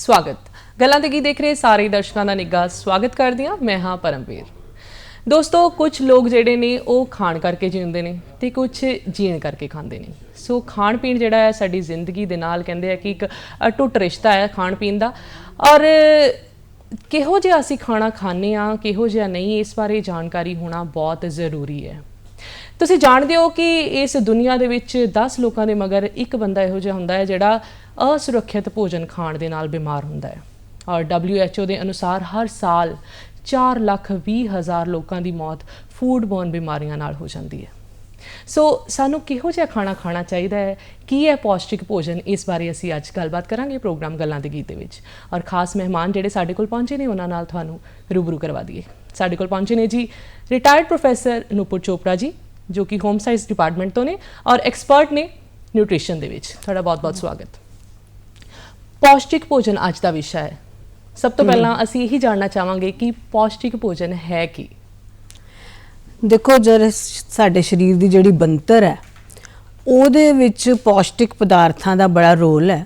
स्वागत गल्लां ते की देख रहे सारे दर्शकों का निघा स्वागत करदी हां। मैं हाँ परमवीर। दोस्तों कुछ लोग जिहड़े ने वो खाण करके जींदे ने ते कुछ जीण करके खांदे ने। सो खाण पीण जिहड़ा है साडी जिंदगी दे नाल कहंदे हैं कि एक अटुट रिश्ता है खाण पीण दा। और किहो जिहा असीं खाना खाने आ किहो जिहा नहीं, इस बारे जानकारी होना बहुत ज़रूरी है। तुसीं जाणदे हो कि इस दुनिया दे विच 10 लोगों के मगर एक बंदा इहो जिहा हुंदा है जिहड़ा असुरक्षित भोजन खाण दे नाल बीमार हुंदा है। और WHO के अनुसार हर साल 4,20,000 लोगों की मौत फूड बॉर्न बीमारियों नाल हो जाती है। सो सानू किहो जिहा खाना खाना चाहिए है, की है पौष्टिक भोजन, इस बारे असीं अज गलबात करांगे प्रोग्राम गल्लां दे गीत दे विच। और खास मेहमान जिहड़े साडे कोल पहुंचे ने उन्हां नाल तुहानू रूबरू करवा दईए। साडे कोल पहुंचे ने जी रिटायर्ड प्रोफैसर नूपुर चोपड़ा जी, जो कि होम साइंस डिपार्टमेंट तो ने और एक्सपर्ट ने न्यूट्रिशन दे विच। तुहाडा बहुत बहुत स्वागत। पौष्टिक भोजन अज का विषय है। सब तो पहला असीं यही जानना चाहांगे कि पौष्टिक भोजन है की। देखो जर साडे शरीर की जिहड़ी बनतर है ਉਹਦੇ ਵਿੱਚ पौष्टिक पदार्थां ਦਾ बड़ा रोल है।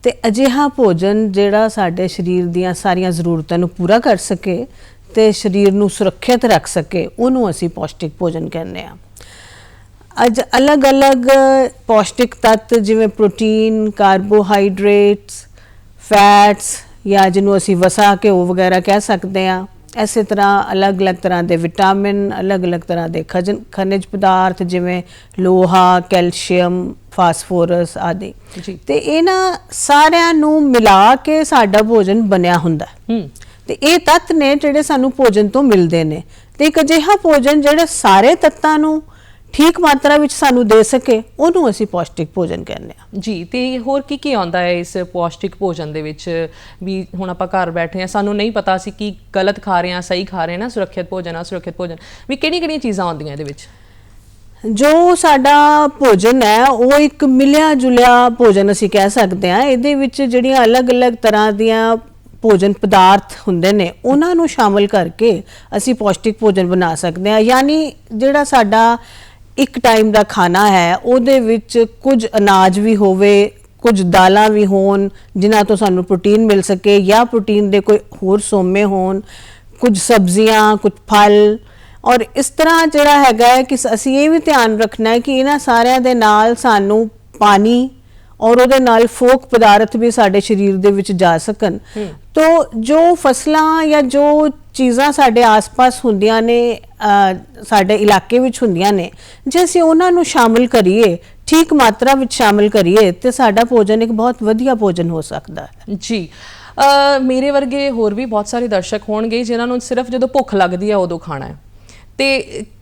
ਤੇ ਅਜਿਹਾ ਭੋਜਨ ਜਿਹੜਾ ਸਾਡੇ शरीर ਦੀਆਂ ਸਾਰੀਆਂ ਜ਼ਰੂਰਤਾਂ ਨੂੰ ਪੂਰਾ ਕਰ ਸਕੇ ਤੇ शरीर ਨੂੰ ਸੁਰੱਖਿਅਤ ਰੱਖ ਸਕੇ ਉਹਨੂੰ ਅਸੀਂ ਪੌਸ਼ਟਿਕ ਭੋਜਨ ਕਹਿੰਦੇ ਆ। ਅੱਜ अलग-अलग पौष्टिक तत्त जिवें प्रोटीन, कार्बोहाइड्रेट्स, फैट्स या जिन्हों असी वसा घ्यो वगैरह कह सकते हैं, इस तरह अलग-अलग तरह के विटामिन, अलग-अलग तरह के खनिज पदार्थ जिवें लोहा, कैल्शियम, फास्फोरस आदि ते इन्हां सारिਆਂ ਨੂੰ मिला के साडा भोजन बनया हुंदा है। ते ये तत्त ने जिहड़े सानू भोजन तो मिलते हैं। ते एक अजिहा भोजन जिहड़े सारे तत्तां नू ठीक मात्रा विच सानू दे सके ਉਹਨੂੰ ਅਸੀਂ पौष्टिक भोजन कहने आ। जी ते होर की आउंदा है इस पौष्टिक भोजन दे विच भी? हुण आपां घर बैठे हैं, सानू नहीं पता असीं की गलत खा रहे हैं सही खा रहे हैं ना, सुरक्षित भोजन असुरक्षित भोजन भी किहड़ियां चीज़ां आउंदियां इहदे विच? जो साडा भोजन है वो एक मिलिया जुलिया भोजन असीं कह सकते हैं। इहदे विच जिहड़ियां अलग-अलग तरह दियां भोजन पदार्थ हुंदे ने उन्हां नूं शामिल करके असीं पौष्टिक भोजन बना सकते हैं। यानी जिहड़ा साडा एक टाइम का खाना है ਉਹਦੇ ਵਿੱਚ कुछ अनाज भी होवे, कुछ दालां भी होन जिन्हां तो सानू प्रोटीन मिल सके या प्रोटीन दे कोई होर सोमे होन, कुछ सब्जियां, कुछ फल। और इस तरह जिहड़ा हैगा है कि असीं ये भी ध्यान रखना है कि इन्हां सारिਆਂ ਦੇ ਨਾਲ सानू पानी और ਉਹਦੇ ਨਾਲ फोक पदार्थ भी साडे शरीर दे विच जा सकन। तो जो फसलां या जो चीज़ां साडे आस पास हुंदियां ने, साडे इलाके विच हुंदियां ने, जे असीं उन्हां नूं शामिल करिए, ठीक मात्रा विच शामिल करिए ते साडा भोजन एक बहुत वधिया भोजन हो सकदा है। जी मेरे वर्गे होर भी बहुत सारे दर्शक होणगे जिन्हां नूं सिर्फ जदों भुख लगदी है उदों खाना है। ते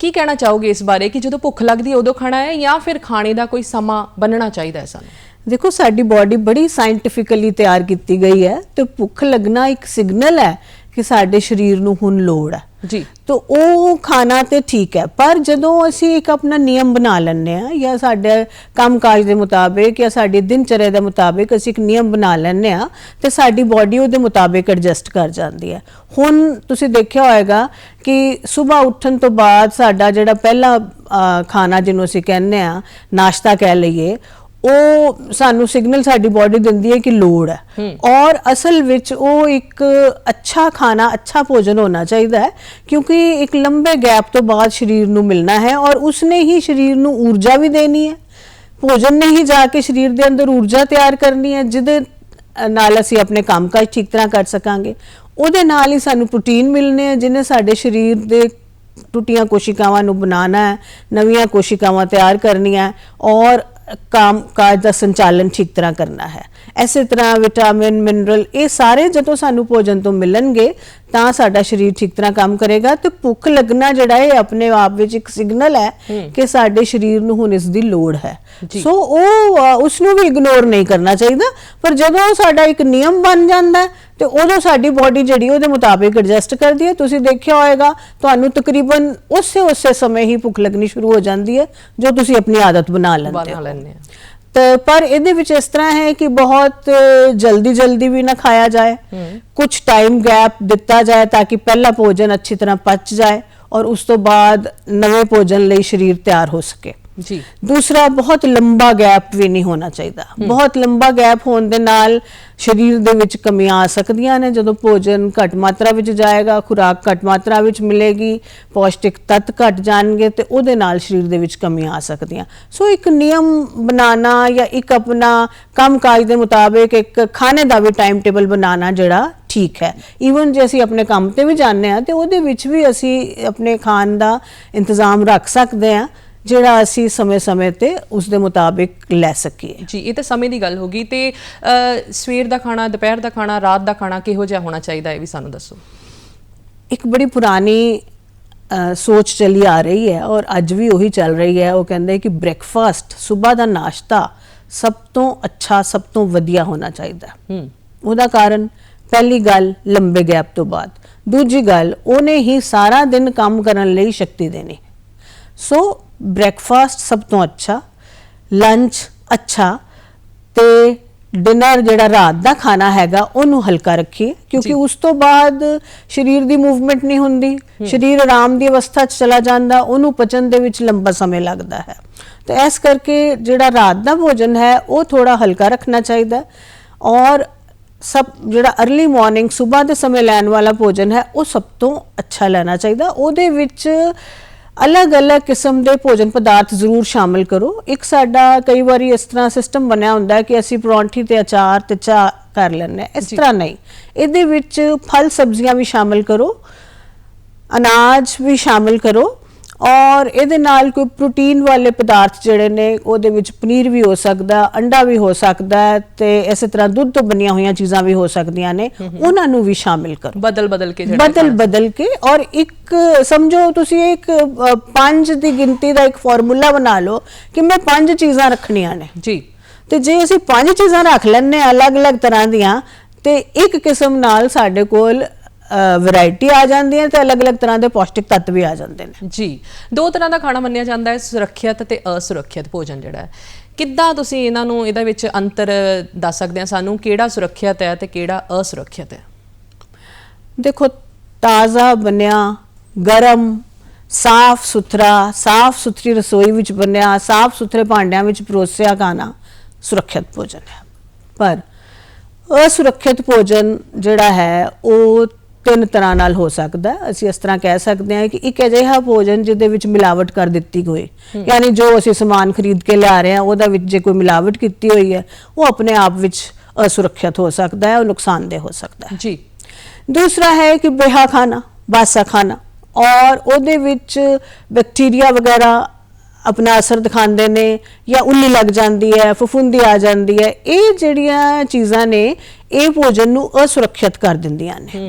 की कहना चाहोगे इस बारे कि जदों भुख लगदी है उदों खाना है या फिर खाने का कोई समा बनना चाहिए है सानूं? देखो साडी बॉडी बड़ी साइंटिफिकली तैयार की गई है। तो भुख लगना एक सिग्नल है कि साडे शरीर नूं हुण लोड़ है जी। तो वो खाना तो ठीक है, पर जदों असीं एक अपना नियम बना लैंदे आ या साडे काम काज के मुताबिक या साडी दिनचर्या के मुताबिक असीं एक नियम बना लैंदे आ ते साडी बॉडी उहदे मुताबिक एडजस्ट कर जाती है। हुण तुसीं देखिया होएगा कि सुबह उठण तो बाद साडा जिहड़ा पहला खाना जिन्हों असीं कहने आ नाश्ता कह लईए, ਉਹ ਸਾਨੂੰ सिग्नल साडी बॉडी दिंदी है कि लोड़ है। और असल विच वो एक अच्छा खाना, अच्छा भोजन होना चाहिए है, क्योंकि एक लंबे गैप तो बाद शरीर नूं मिलना है और उसने ही शरीर नूं ऊर्जा भी देनी है। भोजन ने ही जाके शरीर के अंदर ऊर्जा तैयार करनी है जिहदे नाल असीं अपने काम काज ठीक तरह कर सकांगे। ਉਹਦੇ नाल ही सानू प्रोटीन मिलने हैं जिन्हें साडे शरीर दे टुटियां कोशिकावां नूं बनाना है, नवीं कोशिकावां तैयार करनियां और काम काज का संचालन ठीक तरह करना है। इसे तरह विटामिन, मिनरल ये सारे जो सानू भोजन तो मिलणगे तां साडा शरीर ठीक तरह काम करेगा। तो भुख लगना जिहड़ा है अपने आप विच एक सिग्नल है कि साडे शरीर नूं हुण इस दी लोड़ है। सो उसनूं भी इग्नोर नहीं करना चाहिए। पर जदों साडा एक नियम बन जाता है तो उदों साडी बॉडी जिहड़ी उहदे मुताबिक एडजस्ट करती है। तुसीं देखिया होएगा तुहानूं तकरीबन उसे समय ही भुख लगनी शुरू हो जाती है जो तुसीं अपनी आदत बना लैंदे हो। तो पर इहदे विच इस तरह है कि बहुत जल्दी जल्दी भी ना खाया जाए, कुछ टाइम गैप दिता जाए ताकि पहला भोजन अच्छी तरह पच जाए और उस तो बाद नवे भोजन लई शरीर तैयार हो सके। ਜੀ। दूसरा बहुत लंबा गैप भी नहीं होना चाहिए। बहुत लंबा गैप होने दे नाल शरीर ਦੇ ਵਿੱਚ ਕਮੀਆਂ ਆ ਸਕਦੀਆਂ ਨੇ। ਜਦੋਂ ਭੋਜਨ ਘੱਟ ਮਾਤਰਾ ਵਿੱਚ ਜਾਏਗਾ, ਖੁਰਾਕ ਘੱਟ ਮਾਤਰਾ ਵਿੱਚ ਮਿਲੇਗੀ, ਪੌਸ਼ਟਿਕ ਤੱਤ ਘੱਟ ਜਾਣਗੇ ਤੇ ਉਹਦੇ ਨਾਲ ਸਰੀਰ ਦੇ ਵਿੱਚ ਕਮੀਆਂ ਆ ਸਕਦੀਆਂ। ਸੋ ਇੱਕ ਨਿਯਮ ਬਣਾਉਣਾ ਜਾਂ ਇੱਕ ਆਪਣਾ ਕੰਮਕਾਜ ਦੇ ਮੁਤਾਬਿਕ ਇੱਕ ਖਾਣੇ ਦਾ ਵੀ ਟਾਈਮ ਟੇਬਲ ਬਣਾਉਣਾ ਜਿਹੜਾ ਠੀਕ ਹੈ। ਈਵਨ ਜੇ ਅਸੀਂ ਆਪਣੇ ਕੰਮ ਤੇ ਵੀ ਜਾਂਦੇ ਹਾਂ ਤੇ ਉਹਦੇ ਵਿੱਚ ਵੀ ਅਸੀਂ ਆਪਣੇ ਖਾਣ ਦਾ ਇੰਤਜ਼ਾਮ ਰੱਖ ਸਕਦੇ ਹਾਂ, ਜਿਹੜਾ ਅਸੀਂ ਸਮੇਂ-ਸਮੇਂ ਤੇ ਉਸ ਦੇ ਮੁਤਾਬਿਕ ਲੈ ਸਕੀਏ। ਜੀ, ਇਹ ਤਾਂ ਸਮੇਂ ਦੀ ਗੱਲ ਹੋ ਗਈ। ਤੇ ਸਵੇਰ ਦਾ ਖਾਣਾ, ਦੁਪਹਿਰ ਦਾ ਖਾਣਾ, ਰਾਤ ਦਾ ਖਾਣਾ ਕਿਹੋ ਜਿਹਾ ਹੋਣਾ ਚਾਹੀਦਾ, ਇਹ ਵੀ ਸਾਨੂੰ ਦੱਸੋ। ਇੱਕ ਬੜੀ ਪੁਰਾਣੀ ਸੋਚ ਚਲੀ ਆ ਰਹੀ ਹੈ ਔਰ ਅੱਜ ਵੀ ਉਹੀ ਚੱਲ ਰਹੀ ਹੈ। ਉਹ ਕਹਿੰਦੇ ਕਿ ਬ੍ਰੇਕਫਾਸਟ, ਸਵੇਰ ਦਾ ਨਾਸ਼ਤਾ ਸਭ ਤੋਂ ਅੱਛਾ, ਸਭ ਤੋਂ ਵਧੀਆ ਹੋਣਾ ਚਾਹੀਦਾ। ਉਹਦਾ ਕਾਰਨ ਪਹਿਲੀ ਗੱਲ ਲੰਬੇ ਗੈਪ ਤੋਂ ਬਾਅਦ, ਦੂਜੀ ਗੱਲ ਉਹਨੇ ਹੀ ਸਾਰਾ ਦਿਨ ਕੰਮ ਕਰਨ ਲਈ ਸ਼ਕਤੀ ਦੇਣੀ। ਸੋ ਬ੍ਰੇਕਫਾਸਟ ਸਭ ਤੋਂ ਅੱਛਾ, ਲੰਚ ਅੱਛਾ ਤੇ ਡਿਨਰ ਜਿਹੜਾ ਰਾਤ ਦਾ ਖਾਣਾ ਹੈਗਾ ਉਹਨੂੰ ਹਲਕਾ ਰੱਖੀਏ, ਕਿਉਂਕਿ ਉਸ ਤੋਂ ਬਾਅਦ ਸਰੀਰ ਦੀ ਮੂਵਮੈਂਟ ਨਹੀਂ ਹੁੰਦੀ, ਸਰੀਰ ਆਰਾਮ ਦੀ ਅਵਸਥਾ 'ਚ ਚਲਾ ਜਾਂਦਾ, ਉਹਨੂੰ ਪਚਣ ਦੇ ਵਿੱਚ ਲੰਬਾ ਸਮਾਂ ਲੱਗਦਾ ਹੈ। ਤੇ ਇਸ ਕਰਕੇ ਜਿਹੜਾ ਰਾਤ ਦਾ ਭੋਜਨ ਹੈ ਉਹ ਥੋੜਾ ਹਲਕਾ ਰੱਖਣਾ ਚਾਹੀਦਾ। ਔਰ ਸਭ ਜਿਹੜਾ अर्ਲੀ ਮਾਰਨਿੰਗ ਸਵੇਰ ਦੇ ਸਮੇਂ ਲੈਣ ਵਾਲਾ ਭੋਜਨ ਹੈ ਉਹ ਸਭ ਤੋਂ ਅੱਛਾ ਲੈਣਾ ਚਾਹੀਦਾ। ਉਹਦੇ ਵਿੱਚ ਅਲੱਗ-ਅਲੱਗ ਕਿਸਮ ਦੇ ਭੋਜਨ ਪਦਾਰਥ ਜ਼ਰੂਰ ਸ਼ਾਮਿਲ ਕਰੋ। ਇੱਕ ਸਾਡਾ ਕਈ ਵਾਰੀ ਇਸ ਤਰ੍ਹਾਂ ਸਿਸਟਮ ਬਣਿਆ ਹੁੰਦਾ ਹੈ ਕਿ ਅਸੀਂ ਪਰੌਂਠੀ ਤੇ ਅਚਾਰ ਤੇ ਚਾਹ ਕਰ ਲੈਂਦੇ ਹਾਂ, ਇਸ ਤਰ੍ਹਾਂ ਨਹੀਂ। ਇਹਦੇ ਵਿੱਚ ਫਲ ਸਬਜ਼ੀਆਂ ਵੀ ਸ਼ਾਮਿਲ ਕਰੋ, ਅਨਾਜ ਵੀ ਸ਼ਾਮਿਲ ਕਰੋ ਔਰ ਇਹਦੇ ਨਾਲ ਕੋਈ ਪ੍ਰੋਟੀਨ ਵਾਲੇ ਪਦਾਰਥ ਜਿਹੜੇ ਨੇ ਉਹਦੇ ਵਿੱਚ ਪਨੀਰ ਵੀ ਹੋ ਸਕਦਾ, ਅੰਡਾ ਵੀ ਹੋ ਸਕਦਾ ਤੇ ਇਸੇ ਤਰ੍ਹਾਂ ਦੁੱਧ ਤੋਂ ਬਣੀਆਂ ਹੋਈਆਂ ਚੀਜ਼ਾਂ ਵੀ ਹੋ ਸਕਦੀਆਂ ਨੇ, ਉਹਨਾਂ ਨੂੰ ਵੀ ਸ਼ਾਮਿਲ ਕਰੋ। ਬਦਲ ਕੇ ਔਰ ਇੱਕ ਸਮਝੋ ਤੁਸੀਂ ਇੱਕ 5 ਦੀ ਗਿਣਤੀ ਦਾ ਇੱਕ ਫਾਰਮੂਲਾ ਬਣਾ ਲਓ ਕਿ ਮੈਂ 5 ਚੀਜ਼ਾਂ ਰੱਖਣੀਆਂ ਨੇ ਜੀ। ਤੇ ਜੇ ਅਸੀਂ 5 ਚੀਜ਼ਾਂ ਰੱਖ ਲੈਂਦੇ ਹਾਂ ਅਲੱਗ-ਅਲੱਗ ਤਰ੍ਹਾਂ ਦੀਆਂ ਤੇ ਇੱਕ ਕਿਸਮ ਨਾਲ ਸਾਡੇ ਕੋਲ ਵੈਰਾਈਟੀ ਆ ਜਾਂਦੀ ਹੈ ਤੇ ਅਲੱਗ-ਅਲੱਗ ਤਰ੍ਹਾਂ ਦੇ ਪੌਸ਼ਟਿਕ ਤੱਤ ਵੀ ਆ ਜਾਂਦੇ ਨੇ। ਜੀ, ਦੋ ਤਰ੍ਹਾਂ ਦਾ ਖਾਣਾ ਮੰਨਿਆ ਜਾਂਦਾ ਹੈ, ਸੁਰੱਖਿਅਤ ਤੇ ਅਸੁਰੱਖਿਅਤ ਭੋਜਨ ਜਿਹੜਾ ਹੈ। ਕਿੱਦਾਂ ਤੁਸੀਂ ਇਹਨਾਂ ਨੂੰ, ਇਹਦੇ ਵਿੱਚ ਅੰਤਰ ਦੱਸ ਸਕਦੇ ਆ ਸਾਨੂੰ, ਕਿਹੜਾ ਸੁਰੱਖਿਅਤ ਹੈ ਤੇ ਕਿਹੜਾ ਅਸੁਰੱਖਿਅਤ ਹੈ? ਦੇਖੋ, ਤਾਜ਼ਾ ਬਣਿਆ, ਗਰਮ, ਸਾਫ਼ ਸੁਥਰੀ ਰਸੋਈ ਵਿੱਚ ਬਣਿਆ, ਸਾਫ਼ ਸੁਥਰੇ ਭਾਂਡਿਆਂ ਵਿੱਚ ਪਰੋਸਿਆ ਖਾਣਾ ਸੁਰੱਖਿਅਤ ਭੋਜਨ ਹੈ। ਪਰ ਅਸੁਰੱਖਿਅਤ ਭੋਜਨ ਜਿਹੜਾ ਹੈ ਉਹ 3 ਤਰ੍ਹਾਂ ਨਾਲ ਹੋ ਸਕਦਾ। ਅਸੀਂ ਇਸ ਤਰ੍ਹਾਂ ਕਹਿ ਸਕਦੇ ਹਾਂ ਕਿ ਇੱਕ ਅਜਿਹਾ ਭੋਜਨ ਜਿਹਦੇ ਵਿੱਚ ਮਿਲਾਵਟ ਕਰ ਦਿੱਤੀ ਹੋਈ, ਯਾਨੀ ਜੋ ਅਸੀਂ ਸਮਾਨ ਖਰੀਦ ਕੇ ਲਿਆ ਰਹੇ ਹਾਂ ਉਹਦਾ ਵਿੱਚ ਜੇ ਕੋਈ ਮਿਲਾਵਟ ਕੀਤੀ ਹੋਈ ਹੈ ਉਹ ਆਪਣੇ ਆਪ ਵਿੱਚ ਅਸੁਰੱਖਿਅਤ ਹੋ ਸਕਦਾ ਹੈ, ਉਹ ਨੁਕਸਾਨਦੇਹ ਹੋ ਸਕਦਾ ਹੈ। ਜੀ। दूसरा है कि बेहा खाना, बासा खाना और ਉਹਦੇ ਵਿੱਚ ਬੈਕਟੀਰੀਆ ਵਗੈਰਾ अपना असर दिखाते ने या उल्ली लग जाती है, फफूंदी आ जाती है। ये ਜਿਹੜੀਆਂ चीज़ां ने ये भोजन ਨੂੰ असुरक्षित कर ਦਿੰਦੀਆਂ ਨੇ।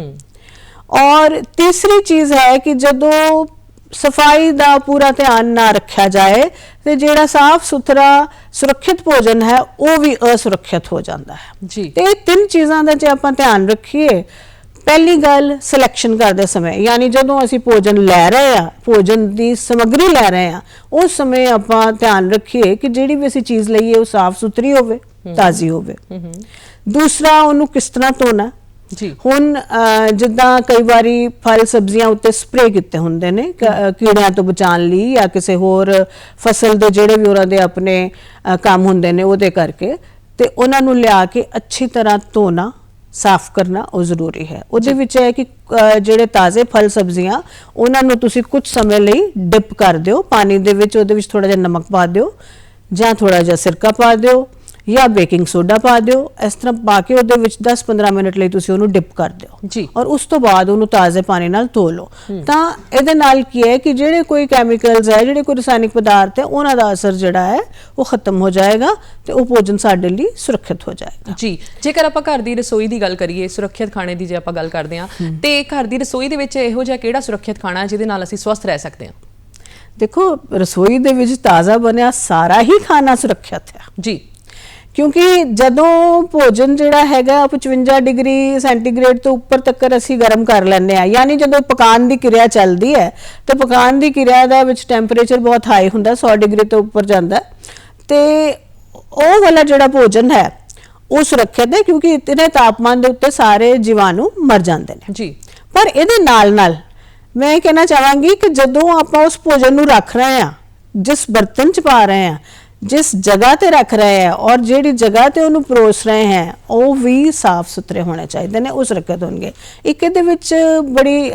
और तीसरी चीज़ है कि जदों सफाई का पूरा ध्यान ना रखा जाए तो ਜਿਹੜਾ साफ सुथरा सुरक्षित भोजन है वो भी असुरक्षित हो जाता है जी। तो ये 3 चीज़ों का जे आपां ध्यान रखिए। पहली गल सिलेक्शन करते समय, यानी जदों असी भोजन लै रहे हैं, भोजन की समग्री लै रहे हैं, उस समय आपां ध्यान रखिए कि जिहड़ी भी असी चीज़ लईए वो साफ सुथरी होवे, ताज़ी होवे। दूसरा उन्होंने किस तरह धोना जी। हुण जिद्दां कई बारी फल सब्जियां उत्ते स्प्रे कीते हुंदे ने कीड़ियां तो बचाने लई या किसी होर फसल दे जिहड़े भी उहनां दे अपने काम हुंदे ने उहदे करके, ते उहनां नूं लिया के अच्छी तरह धोना, साफ करना वो जरूरी है। उहदे विच है कि जिहड़े ताज़े फल सब्जियां उहनां नूं तुसीं कुछ समय लई डिप कर दिओ पानी दे विच, उहदे विच थोड़ा जिहा नमक पा दिओ जां थोड़ा जिहा सिरका पा दिओ या बेकिंग सोडा पा दिओ। इस तरह पा के उहदे विच 10-15 मिनट लई तुसीं उहनूं डिप कर दिओ जी। और उस तो बाद उहनूं ताज़े पानी नाल धो लो। तां इहदे नाल की है कि जिहड़े कोई कैमिकल्स है, जिहड़े कोई रसायनिक पदार्थ है, उहनां दा असर जिहड़ा है वो खत्म हो जाएगा ते वो भोजन साडे लई सुरक्षित हो जाएगा जी। जेकर आपां घर दी रसोई दी गल करिए, सुरक्षित खाने दी जे आपां गल करदे हां ते घर दी रसोई दे विच इहो जिहा किहड़ा सुरक्षित खाना है जिहदे नाल असीं स्वस्थ रह सकदे हां? देखो, रसोई दे विच ताज़ा बनिया सारा ही खाना सुरक्षित है जी। क्योंकि जदों भोजन जिहड़ा हैगा 55 डिग्री सेंटीग्रेड तो उपर तक असीं गर्म कर लैंदे आ, यानी जदों पकान की क्रिया चलती है तो पकान की क्रिया दा विच टैंपरेचर बहुत हाई हुंदा, 100 डिग्री तो उपर जांदा ते ओह वाला जिहड़ा भोजन है वो सुरक्षित है क्योंकि इतने तापमान दे उत्ते सारे जीवाणु मर जांदे ने जी। पर इहदे नाल नाल मैं कहना चाहांगी कि जदों आपां उस भोजन नूं रख रहे हां ਜਿਸ ਬਰਤਨ 'ਚ ਪਾ ਰਹੇ ਹਾਂ, ਜਿਸ ਜਗ੍ਹਾ ਤੇ ਰੱਖ ਰਹੇ ਹਾਂ ਔਰ ਜਿਹੜੀ ਜਗ੍ਹਾ ਤੇ ਉਹਨੂੰ ਪਰੋਸ ਰਹੇ ਹਾਂ, ਉਹ ਵੀ ਸਾਫ਼ ਸੁਥਰੇ ਹੋਣੇ ਚਾਹੀਦੇ ਨੇ, ਉਹ ਸੁਰੱਖਿਅਤ ਹੋਣਗੇ। ਇੱਕ ਇਹਦੇ ਵਿੱਚ ਬੜੀ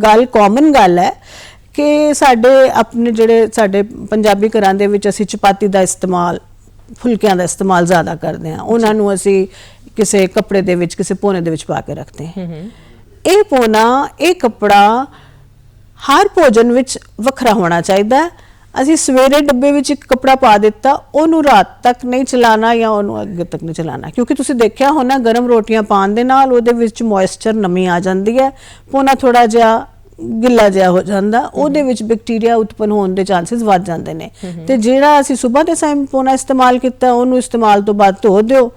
ਗੱਲ ਕਾਮਨ ਗੱਲ ਹੈ ਕਿ ਸਾਡੇ ਆਪਣੇ ਜਿਹੜੇ ਸਾਡੇ ਪੰਜਾਬੀ ਘਰਾਂ ਦੇ ਵਿੱਚ ਅਸੀਂ ਚਪਾਤੀ ਦਾ ਇਸਤੇਮਾਲ, ਫੁਲਕਿਆਂ ਦਾ ਇਸਤੇਮਾਲ ਜ਼ਿਆਦਾ ਕਰਦੇ ਹਾਂ। ਉਹਨਾਂ ਨੂੰ ਅਸੀਂ ਕਿਸੇ ਕੱਪੜੇ ਦੇ ਵਿੱਚ, ਕਿਸੇ ਪੋਨੇ ਦੇ ਵਿੱਚ ਪਾ ਕੇ ਰੱਖਦੇ ਹਾਂ। ਇਹ ਪੋਨਾ, ਇਹ ਕੱਪੜਾ ਹਰ ਭੋਜਨ ਵਿੱਚ ਵੱਖਰਾ ਹੋਣਾ ਚਾਹੀਦਾ। ਅਸੀਂ ਸਵੇਰੇ ਡੱਬੇ ਵਿੱਚ ਇੱਕ ਕੱਪੜਾ ਪਾ ਦਿੱਤਾ, ਉਹਨੂੰ ਰਾਤ ਤੱਕ ਨਹੀਂ ਚਲਾਣਾ ਜਾਂ ਉਹਨੂੰ ਅੱਗੇ ਤੱਕ ਨਹੀਂ ਚਲਾਣਾ, ਕਿਉਂਕਿ ਤੁਸੀਂ ਦੇਖਿਆ ਹੋਣਾ ਗਰਮ ਰੋਟੀਆਂ ਪਾਉਣ ਦੇ ਨਾਲ ਉਹਦੇ ਵਿੱਚ ਮੋਇਸਚਰ, ਨਮੀ ਆ ਜਾਂਦੀ ਹੈ, ਪੋਨਾ ਥੋੜਾ ਜਿਹਾ ਗਿੱਲਾ ਜਿਹਾ ਹੋ ਜਾਂਦਾ, ਉਹਦੇ ਵਿੱਚ ਬੈਕਟੀਰੀਆ ਉਤਪਨ ਹੋਣ ਦੇ ਚਾਂਸਸ ਵੱਧ ਜਾਂਦੇ ਨੇ। ਤੇ ਜਿਹੜਾ ਅਸੀਂ ਸਵੇਰ ਦੇ ਟਾਈਮ ਪੋਨਾ ਇਸਤੇਮਾਲ ਕੀਤਾ, ਉਹਨੂੰ ਇਸਤੇਮਾਲ ਤੋਂ ਬਾਅਦ ਧੋ ਦਿਓ,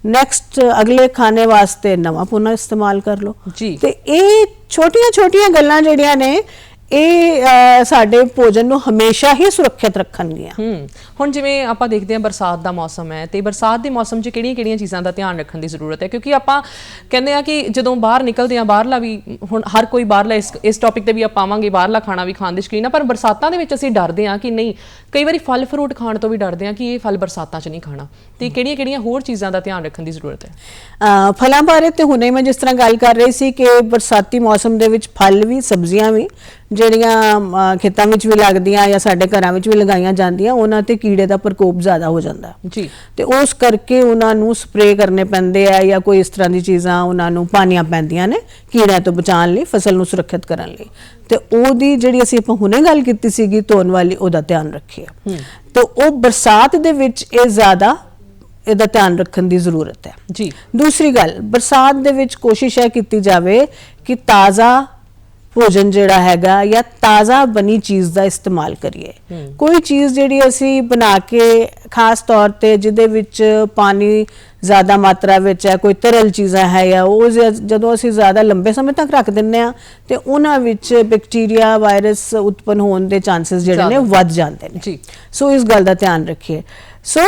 ਨੈਕਸਟ ਅਗਲੇ ਖਾਣੇ ਵਾਸਤੇ ਨਵਾਂ ਪੋਨਾ ਇਸਤੇਮਾਲ ਕਰ ਲਓ ਜੀ। ਤੇ ਇਹ ਛੋਟੀਆਂ ਛੋਟੀਆਂ ਗੱਲਾਂ ਜਿਹੜੀਆਂ ਨੇ ਇਹ ਸਾਡੇ ਭੋਜਨ ਨੂੰ ਹਮੇਸ਼ਾ ਹੀ ਸੁਰੱਖਿਅਤ ਰੱਖਣਗੀਆਂ। ਹੁਣ ਜਿਵੇਂ ਆਪਾਂ ਦੇਖਦੇ ਹਾਂ ਬਰਸਾਤ ਦਾ ਮੌਸਮ ਹੈ, ਤੇ ਬਰਸਾਤ ਦੇ ਮੌਸਮ 'ਚ ਕਿਹੜੀਆਂ-ਕਿਹੜੀਆਂ ਚੀਜ਼ਾਂ ਦਾ ਧਿਆਨ ਰੱਖਣ ਦੀ ਜ਼ਰੂਰਤ ਹੈ? ਕਿਉਂਕਿ ਆਪਾਂ ਕਹਿੰਦੇ ਆ ਕਿ ਜਦੋਂ ਬਾਹਰ ਨਿਕਲਦੇ ਆ, ਬਾਹਰਲਾ ਵੀ ਹੁਣ ਹਰ ਕੋਈ ਬਾਹਰਲਾ ਇਸ ਟੌਪਿਕ ਤੇ ਵੀ ਆਪਾਂ ਆਵਾਂਗੇ, ਬਾਹਰਲਾ ਖਾਣਾ ਵੀ ਖਾਣ ਦੀ ਸ਼ੌਕੀਨ ਆ, ਪਰ ਬਰਸਾਤਾਂ ਦੇ ਵਿੱਚ ਅਸੀਂ ਡਰਦੇ ਆ ਕਿ ਨਹੀਂ, ਕਈ ਵਾਰੀ ਫਲ ਫਰੂਟ ਖਾਣ ਤੋਂ ਵੀ ਡਰਦੇ ਆ ਕਿ ਇਹ ਫਲ ਬਰਸਾਤਾਂ 'ਚ ਨਹੀਂ ਖਾਣਾ, ਤੇ ਕਿਹੜੀਆਂ-ਕਿਹੜੀਆਂ ਹੋਰ ਚੀਜ਼ਾਂ ਦਾ ਧਿਆਨ ਰੱਖਣ ਦੀ ਜ਼ਰੂਰਤ ਹੈ? ਫਲਾਂ ਬਾਰੇ ਤੇ ਹੁਣੇ ਮੈਂ ਜਿਸ ਤਰ੍ਹਾਂ ਗੱਲ ਕਰ ਰਹੀ ਸੀ ਕਿ ਬਰਸਾਤੀ ਮੌਸਮ ਦੇ ਵਿੱਚ ਫਲ ਵੀ, ਸਬਜ਼ੀਆਂ ਵੀ ਜਿਹੜੀਆਂ ਖੇਤਾਂ ਵਿੱਚ ਵੀ ਲੱਗਦੀਆਂ ਜਾਂ ਸਾਡੇ ਘਰਾਂ ਵਿੱਚ ਵੀ ਲਗਾਈਆਂ ਜਾਂਦੀਆਂ, ਉਹਨਾਂ ਤੇ ਕੀੜੇ ਦਾ ਪ੍ਰਕੋਪ ਜ਼ਿਆਦਾ ਹੋ ਜਾਂਦਾ ਜੀ। ਤੇ ਉਸ ਕਰਕੇ ਉਹਨਾਂ ਨੂੰ ਸਪਰੇਅ ਕਰਨੇ ਪੈਂਦੇ ਆ ਜਾਂ ਕੋਈ ਇਸ ਤਰ੍ਹਾਂ ਦੀ ਚੀਜ਼ਾਂ ਉਹਨਾਂ ਨੂੰ ਪਾਣੀਆਂ ਪੈਂਦੀਆਂ ਨੇ ਕੀੜਿਆਂ ਤੋਂ ਬਚਾਉਣ ਲਈ, ਫਸਲ ਨੂੰ ਸੁਰੱਖਿਅਤ ਕਰਨ ਲਈ। ਤੇ ਉਹਦੀ ਜਿਹੜੀ ਅਸੀਂ ਆਪਾਂ ਹੁਣੇ ਗੱਲ ਕੀਤੀ ਸੀਗੀ ਧੋਣ ਵਾਲੀ, ਉਹਦਾ ਧਿਆਨ ਰੱਖਿਆ। ਤੇ ਉਹ ਬਰਸਾਤ ਦੇ ਵਿੱਚ ਇਹ ਜ਼ਿਆਦਾ ਇਹਦਾ ਧਿਆਨ ਰੱਖਣ ਦੀ ਜ਼ਰੂਰਤ ਹੈ ਜੀ। ਦੂਸਰੀ ਗੱਲ, ਬਰਸਾਤ ਦੇ ਵਿੱਚ ਕੋਸ਼ਿਸ਼ ਇਹ ਕੀਤੀ ਜਾਵੇ ਕਿ ਤਾਜ਼ਾ ਭੋਜਨ ਜਿਹੜਾ ਹੈਗਾ ਜਾਂ ਤਾਜ਼ਾ ਬਣੀ ਚੀਜ਼ ਦਾ ਇਸਤੇਮਾਲ ਕਰੀਏ। ਕੋਈ ਚੀਜ਼ ਜਿਹੜੀ ਅਸੀਂ ਬਣਾ ਕੇ, ਖਾਸ ਤੌਰ ਤੇ ਜਿਹਦੇ ਵਿੱਚ ਪਾਣੀ ਜ਼ਿਆਦਾ ਮਾਤਰਾ ਵਿੱਚ ਹੈ, ਕੋਈ ਤਰਲ ਚੀਜ਼ਾਂ ਹੈ, ਜਾਂ ਉਹ ਜਦੋਂ ਅਸੀਂ ਜ਼ਿਆਦਾ ਲੰਬੇ ਸਮੇਂ ਤੱਕ ਰੱਖ ਦਿੰਦੇ ਆ ਤੇ ਉਹਨਾਂ ਵਿੱਚ ਬੈਕਟੀਰੀਆ, ਵਾਇਰਸ ਉਤਪਨ ਹੋਣ ਦੇ ਚਾਂਸਸ ਜਿਹੜੇ ਨੇ ਵੱਧ ਜਾਂਦੇ ਨੇ ਜੀ। ਸੋ ਇਸ ਗੱਲ ਦਾ ਧਿਆਨ ਰੱਖੀਏ। ਸੋ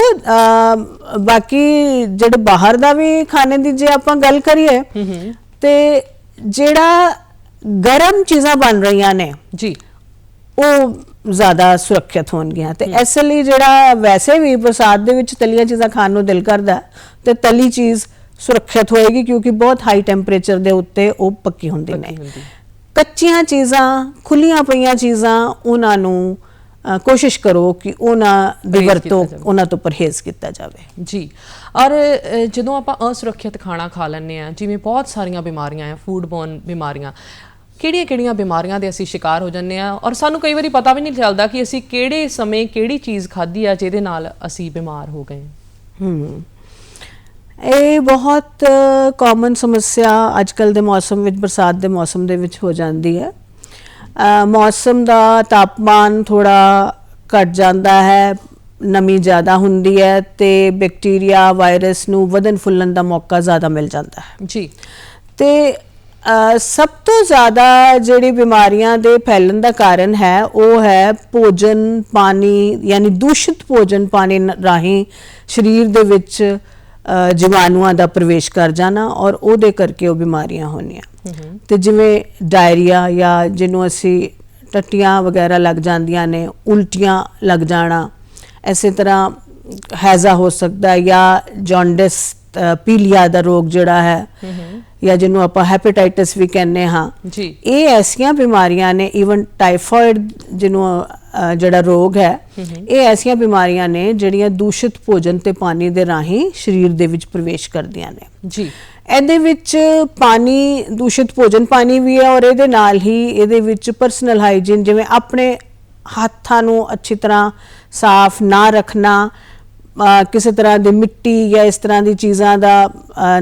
ਬਾਕੀ ਜਿਹੜੇ ਬਾਹਰ ਦਾ ਵੀ ਖਾਣੇ ਦੀ ਜੇ ਆਪਾਂ ਗੱਲ ਕਰੀਏ ਤੇ ਜਿਹੜਾ ਗਰਮ ਚੀਜ਼ਾਂ ਬਣ ਰਹੀਆਂ ਨੇ ਜੀ, ਉਹ ਜ਼ਿਆਦਾ ਸੁਰੱਖਿਅਤ ਹੋਣਗੀਆਂ। ਤੇ ਇਸ ਲਈ ਜਿਹੜਾ ਵੈਸੇ ਵੀ ਬਰਸਾਤ ਦੇ ਵਿੱਚ ਤਲੀਆਂ ਚੀਜ਼ਾਂ ਖਾਣ ਨੂੰ ਦਿਲ ਕਰਦਾ, ਤੇ ਤਲੀ ਚੀਜ਼ ਸੁਰੱਖਿਅਤ ਹੋਏਗੀ ਕਿਉਂਕਿ ਬਹੁਤ ਹਾਈ ਟੈਂਪਰੇਚਰ ਦੇ ਉੱਤੇ ਉਹ ਪੱਕੀ ਹੁੰਦੀ ਨੇ। ਕੱਚੀਆਂ ਚੀਜ਼ਾਂ, ਖੁੱਲੀਆਂ ਪਈਆਂ ਚੀਜ਼ਾਂ, ਉਹਨਾਂ ਨੂੰ ਕੋਸ਼ਿਸ਼ ਕਰੋ ਕਿ ਉਹਨਾਂ ਦੀ ਵਰਤੋਂ, ਉਹਨਾਂ ਤੋਂ ਪਰਹੇਜ਼ ਕੀਤਾ ਜਾਵੇ ਜੀ। ਔਰ ਜਦੋਂ ਆਪਾਂ ਅਸੁਰੱਖਿਅਤ ਖਾਣਾ ਖਾ ਲੈਂਦੇ ਆ, ਜਿਵੇਂ ਬਹੁਤ ਸਾਰੀਆਂ ਬਿਮਾਰੀਆਂ ਆ, ਫੂਡ ਬੋਰਨ ਬਿਮਾਰੀਆਂ, ਕਿਹੜੀਆਂ ਬਿਮਾਰੀਆਂ ਦੇ ਅਸੀਂ ਸ਼ਿਕਾਰ ਹੋ ਜਾਂਦੇ ਆ ਔਰ ਸਾਨੂੰ ਕਈ ਵਾਰੀ ਪਤਾ ਵੀ ਨਹੀਂ ਚੱਲਦਾ ਕਿ ਅਸੀਂ ਕਿਹੜੇ ਸਮੇਂ ਕਿਹੜੀ ਚੀਜ਼ ਖਾਧੀ ਆ ਜਿਹਦੇ ਨਾਲ ਅਸੀਂ ਬਿਮਾਰ ਹੋ ਗਏ। ਇਹ ਬਹੁਤ ਕਾਮਨ ਸਮੱਸਿਆ ਅੱਜ ਕੱਲ੍ਹ ਦੇ ਮੌਸਮ ਵਿੱਚ, ਬਰਸਾਤ ਦੇ ਮੌਸਮ ਦੇ ਵਿੱਚ ਹੋ ਜਾਂਦੀ ਹੈ। ਮੌਸਮ ਦਾ ਤਾਪਮਾਨ ਥੋੜਾ ਘਟ ਜਾਂਦਾ ਹੈ, ਨਮੀ ਜ਼ਿਆਦਾ ਹੁੰਦੀ ਹੈ ਤੇ ਬੈਕਟੀਰੀਆ, ਵਾਇਰਸ ਨੂੰ ਵਧਣ ਫੁੱਲਣ ਦਾ ਮੌਕਾ ਜ਼ਿਆਦਾ ਮਿਲ ਜਾਂਦਾ ਹੈ ਜੀ। ਤੇ ਸਭ ਤੋਂ ਜ਼ਿਆਦਾ ਜਿਹੜੀ ਬਿਮਾਰੀਆਂ ਦੇ ਫੈਲਣ ਦਾ ਕਾਰਨ ਹੈ ਉਹ ਹੈ ਭੋਜਨ ਪਾਣੀ, ਯਾਨੀ ਦੂਸ਼ਿਤ ਭੋਜਨ ਪਾਣੀ ਰਾਹੀਂ ਸਰੀਰ ਦੇ ਵਿੱਚ ਜੀਵਾਣੂਆਂ ਦਾ ਪ੍ਰਵੇਸ਼ ਕਰ ਜਾਣਾ ਔਰ ਉਹਦੇ ਕਰਕੇ ਉਹ ਬਿਮਾਰੀਆਂ ਹੋਣੀਆਂ। ਤੇ ਜਿਵੇਂ ਡਾਇਰੀਆ ਜਾਂ ਜਿਹਨੂੰ ਅਸੀਂ ਟੱਟੀਆਂ ਵਗੈਰਾ ਲੱਗ ਜਾਂਦੀਆਂ ਨੇ, ਉਲਟੀਆਂ ਲੱਗ ਜਾਣਾ, ਇਸੇ ਤਰ੍ਹਾਂ ਹੈਜ਼ਾ ਹੋ ਸਕਦਾ ਹੈ ਜਾਂ ਜੌਂਡਿਸ, ਪੀਲੀਆ ਦਾ ਰੋਗ ਜਿਹੜਾ ਹੈ ਜਾਂ ਜਿਹਨੂੰ ਆਪਾਂ ਹੈਪੇਟਾਈਟਸ ਵੀ ਕਹਿੰਦੇ ਹਾਂ ਜੀ, ਇਹ ਐਸੀਆਂ ਬਿਮਾਰੀਆਂ ਨੇ। ਈਵਨ ਟਾਈਫਾਇਡ ਜਿਹਨੂੰ ਜਿਹੜਾ ਰੋਗ ਹੈ, ਇਹ ਐਸੀਆਂ ਬਿਮਾਰੀਆਂ ਨੇ ਜਿਹੜੀਆਂ ਦੂਸ਼ਿਤ ਭੋਜਨ ਤੇ ਪਾਣੀ ਦੇ ਰਾਹੀਂ ਸਰੀਰ ਦੇ ਵਿੱਚ ਪ੍ਰਵੇਸ਼ ਕਰਦੀਆਂ ਨੇ ਜੀ। ਇਹਦੇ ਵਿੱਚ ਪਾਣੀ, ਦੂਸ਼ਿਤ ਭੋਜਨ ਪਾਣੀ ਵੀ ਹੈ ਔਰ ਇਹਦੇ ਨਾਲ ਹੀ ਇਹਦੇ ਵਿੱਚ ਪਰਸਨਲ ਹਾਈਜੀਨ, ਜਿਵੇਂ ਆਪਣੇ ਹੱਥਾਂ ਨੂੰ ਅੱਛੀ ਤਰ੍ਹਾਂ ਸਾਫ਼ ਨਾ ਰੱਖਣਾ, ਕਿਸੇ ਤਰ੍ਹਾਂ ਦੀ ਮਿੱਟੀ ਜਾਂ ਇਸ ਤਰ੍ਹਾਂ ਦੀ ਚੀਜ਼ਾਂ ਦਾ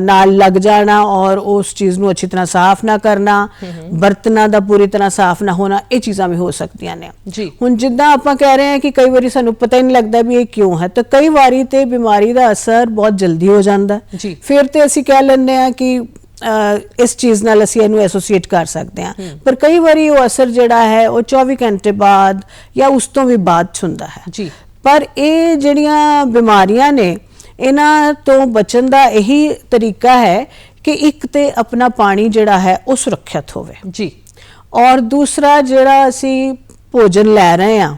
ਨਾਲ ਲੱਗ ਜਾਣਾ ਔਰ ਉਸ ਚੀਜ਼ ਨੂੰ ਅੱਛੀ ਤਰ੍ਹਾਂ ਸਾਫ਼ ਨਾ ਕਰਨਾ, ਬਰਤਨਾਂ ਦਾ ਪੂਰੀ ਤਰ੍ਹਾਂ ਸਾਫ਼ ਨਾ ਹੋਣਾ, ਇਹ ਚੀਜ਼ਾਂ ਵੀ ਹੋ ਸਕਦੀਆਂ ਨੇ ਜੀ। ਹੁਣ ਜਿੱਦਾਂ ਆਪਾਂ ਕਹਿ ਰਹੇ ਹਾਂ ਕਿ ਕਈ ਵਾਰੀ ਸਾਨੂੰ ਪਤਾ ਹੀ ਨਹੀਂ ਲੱਗਦਾ ਵੀ ਇਹ ਕਿਉਂ ਹੈ, ਤਾਂ ਕਈ ਵਾਰੀ ਤੇ ਬਿਮਾਰੀ ਦਾ ਅਸਰ ਬਹੁਤ ਜਲਦੀ ਹੋ ਜਾਂਦਾ ਜੀ। ਫਿਰ ਤੇ ਅਸੀਂ ਕਹਿ ਲੈਂਦੇ ਹਾਂ ਕਿ ਇਸ ਚੀਜ਼ ਨਾਲ ਅਸੀਂ ਇਹਨੂੰ ਐਸੋਸੀਏਟ ਕਰ ਸਕਦੇ ਹਾਂ, ਪਰ ਕਈ ਵਾਰੀ ਉਹ ਅਸਰ ਜਿਹੜਾ ਹੈ ਉਹ 24 ਘੰਟੇ ਬਾਅਦ ਜਾਂ ਉਸ ਤੋਂ ਵੀ ਬਾਅਦ ਹੁੰਦਾ ਹੈ ਜੀ। ਪਰ ਇਹ ਜਿਹੜੀਆਂ ਬਿਮਾਰੀਆਂ ਨੇ, ਇਹਨਾਂ ਤੋਂ ਬਚਣ ਦਾ ਇਹੀ ਤਰੀਕਾ ਹੈ ਕਿ ਇੱਕ ਤੇ ਆਪਣਾ ਪਾਣੀ ਜਿਹੜਾ ਹੈ ਉਹ ਸੁਰੱਖਿਅਤ ਹੋਵੇ ਜੀ, ਔਰ ਦੂਸਰਾ ਜਿਹੜਾ ਅਸੀਂ ਭੋਜਨ ਲੈ ਰਹੇ ਹਾਂ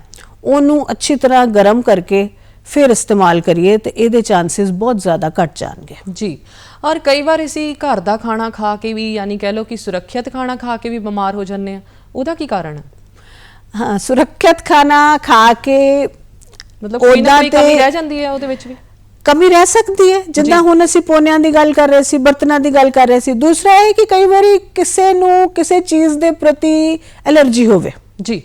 ਉਹਨੂੰ ਅੱਛੀ ਤਰ੍ਹਾਂ ਗਰਮ ਕਰਕੇ ਫਿਰ ਇਸਤੇਮਾਲ ਕਰੀਏ ਤੇ ਇਹਦੇ ਚਾਂਸਸ ਬਹੁਤ ਜ਼ਿਆਦਾ ਘਟ ਜਾਣਗੇ। ਜੀ, ਔਰ ਕਈ ਵਾਰ ਅਸੀਂ ਘਰ ਦਾ ਖਾਣਾ ਖਾ ਕੇ ਵੀ, ਯਾਨੀ ਕਹਿ ਲਓ ਕਿ ਸੁਰੱਖਿਅਤ ਖਾਣਾ ਖਾ ਕੇ ਵੀ ਬਿਮਾਰ ਹੋ ਜਾਂਦੇ ਆ, ਉਹਦਾ ਕੀ ਕਾਰਨ ਹੈ? ਹਾਂ, ਸੁਰੱਖਿਅਤ ਖਾਣਾ ਖਾ ਕੇ ਮਤਲਬ ਕੋਈ ਨਾ ਕੋਈ ਕਮੀ ਰਹਿ ਜਾਂਦੀ ਹੈ ਉਹਦੇ ਵਿੱਚ ਵੀ? ਕਮੀ ਰਹਿ ਸਕਦੀ ਹੈ, ਜਿੱਦਾਂ ਹੁਣ ਅਸੀਂ ਪੋਨਿਆਂ ਦੀ ਗੱਲ ਕਰ ਰਹੇ ਸੀ, ਬਰਤਨਾਂ ਦੀ ਗੱਲ ਕਰ ਰਹੇ ਸੀ। ਦੂਸਰਾ ਇਹ ਕਿ ਕਈ ਵਾਰੀ ਕਿਸੇ ਨੂੰ ਕਿਸੇ ਚੀਜ਼ ਦੇ ਪ੍ਰਤੀ ਐਲਰਜੀ ਹੋਵੇ ਜੀ,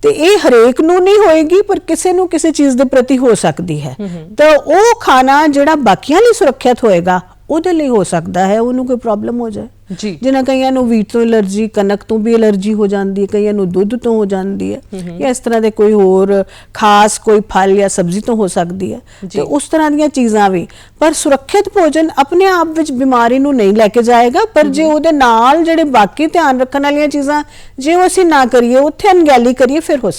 ਤੇ ਇਹ ਹਰੇਕ ਨੂੰ ਨਹੀਂ ਹੋਏਗੀ, ਪਰ ਕਿਸੇ ਨੂੰ ਕਿਸੇ ਚੀਜ਼ ਦੇ ਪ੍ਰਤੀ ਹੋ ਸਕਦੀ ਹੈ। ਤਾਂ ਉਹ ਖਾਣਾ ਜਿਹੜਾ ਬਾਕੀਆਂ ਲਈ ਸੁਰੱਖਿਅਤ ਹੋਏਗਾ ਉਹਦੇ ਲਈ ਹੋ ਸਕਦਾ ਹੈ ਉਹਨੂੰ ਕੋਈ ਪ੍ਰੋਬਲਮ ਹੋ ਜਾਏ। ਜੀ, ਜਿਨ੍ਹਾਂ ਕਈਆਂ ਨੂੰ ਵੀਟ ਤੋਂ ਐਲਰਜੀ, ਕਣਕ ਤੋਂ ਵੀ ਐਲਰਜੀ ਹੋ ਜਾਂਦੀ ਹੈ, ਕਈਆਂ ਨੂੰ ਦੁੱਧ ਤੋਂ ਹੋ ਜਾਂਦੀ ਹੈ, ਜਾਂ ਇਸ ਤਰ੍ਹਾਂ ਦੇ ਕੋਈ ਹੋਰ ਖਾਸ ਕੋਈ ਫਲ ਜਾਂ ਸਬਜ਼ੀ ਤੋਂ ਹੋ ਸਕਦੀ ਹੈ। ਤੇ ਉਸ ਤਰ੍ਹਾਂ ਦੀਆਂ ਚੀਜ਼ਾਂ ਵੀ, ਪਰ ਸੁਰੱਖਿਅਤ ਭੋਜਨ ਆਪਣੇ ਆਪ ਵਿੱਚ ਬਿਮਾਰੀ ਨੂੰ ਨਹੀਂ ਲੈ ਕੇ ਜਾਏਗਾ, ਪਰ ਜੇ ਉਹਦੇ ਨਾਲ ਜਿਹੜੇ ਬਾਕੀ ਧਿਆਨ ਰੱਖਣ ਵਾਲੀਆਂ ਚੀਜ਼ਾਂ ਜੇ ਉਹ ਅਸੀਂ ਨਾ ਕਰੀਏ, ਉੱਥੇ ਅਣਗਹਿਲੀ ਕਰੀਏ, ਫਿਰ ਹੋ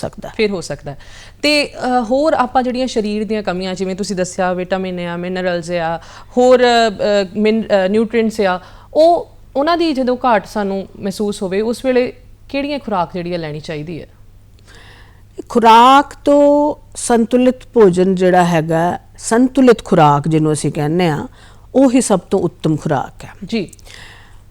ਸਕਦਾ। ਤੇ ਹੋਰ ਆਪਾਂ ਜਿਹੜੀਆਂ ਸਰੀਰ ਦੀਆਂ ਕਮੀਆਂ, ਜਿਵੇਂ ਤੁਸੀਂ ਦੱਸਿਆ ਵਿਟਾਮਿਨ ਆ, ਮਿਨਰਲਸ ਆ, ਹੋਰ ਨਿਊਟ੍ਰੀਐਂਟਸ ਆ, ਉਹਨਾਂ ਦੀ ਜਦੋਂ ਘਾਟ ਸਾਨੂੰ ਮਹਿਸੂਸ ਹੋਵੇ, ਉਸ ਵੇਲੇ ਕਿਹੜੀਆਂ ਖੁਰਾਕ ਜਿਹੜੀ ਲੈਣੀ ਚਾਹੀਦੀ ਹੈ? ਖੁਰਾਕ ਤੋਂ ਸੰਤੁਲਿਤ ਭੋਜਨ ਜਿਹੜਾ ਹੈਗਾ, ਸੰਤੁਲਿਤ ਖੁਰਾਕ ਜਿਹਨੂੰ ਅਸੀਂ ਕਹਿੰਦੇ ਆ, ਉਹੀ ਸਭ ਤੋਂ ਉੱਤਮ ਖੁਰਾਕ ਹੈ। ਜੀ,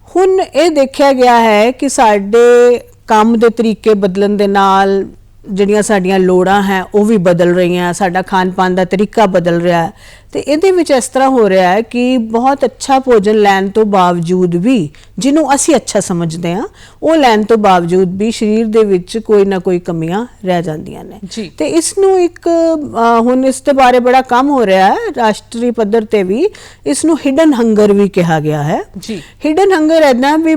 ਹੁਣ ਇਹ ਦੇਖਿਆ ਗਿਆ ਹੈ ਕਿ ਸਾਡੇ ਕੰਮ ਦੇ ਤਰੀਕੇ ਬਦਲਣ ਦੇ ਨਾਲ ਜਿਹੜੀਆਂ ਸਾਡੀਆਂ ਲੋੜਾਂ ਹੈ ਉਹ ਵੀ ਬਦਲ ਰਹੀਆਂ, ਸਾਡਾ ਖਾਣ ਪਾਣ ਦਾ ਤਰੀਕਾ ਬਦਲ ਰਿਹਾ ਹੈ। ਤੇ ਇਹਦੇ ਵਿੱਚ ਇਸ ਤਰ੍ਹਾਂ ਹੋ ਰਿਹਾ ਹੈ ਕਿ ਬਹੁਤ ਅੱਛਾ ਭੋਜਨ ਲੈਣ ਤੋਂ ਬਾਵਜੂਦ ਵੀ, ਜਿਹਨੂੰ ਅਸੀਂ ਅੱਛਾ ਸਮਝਦੇ ਹਾਂ, ਉਹ ਲੈਣ ਤੋਂ ਬਾਵਜੂਦ ਵੀ ਸਰੀਰ ਦੇ ਵਿੱਚ ਕੋਈ ਨਾ ਕੋਈ ਕਮੀਆਂ ਰਹਿ ਜਾਂਦੀਆਂ ਨੇ। ਤੇ ਇਸ ਨੂੰ ਇੱਕ ਹੁਣ ਇਸ ਦੇ ਬਾਰੇ ਬੜਾ ਕੰਮ ਹੋ ਰਿਹਾ ਹੈ, ਰਾਸ਼ਟਰੀ ਪੱਧਰ ਤੇ ਵੀ ਇਸ ਨੂੰ ਹਿਡਨ ਹੰਗਰ ਵੀ ਕਿਹਾ ਗਿਆ ਹੈ। ਹਿਡਨ ਹੰਗਰ ਇੱਦਾਂ ਵੀ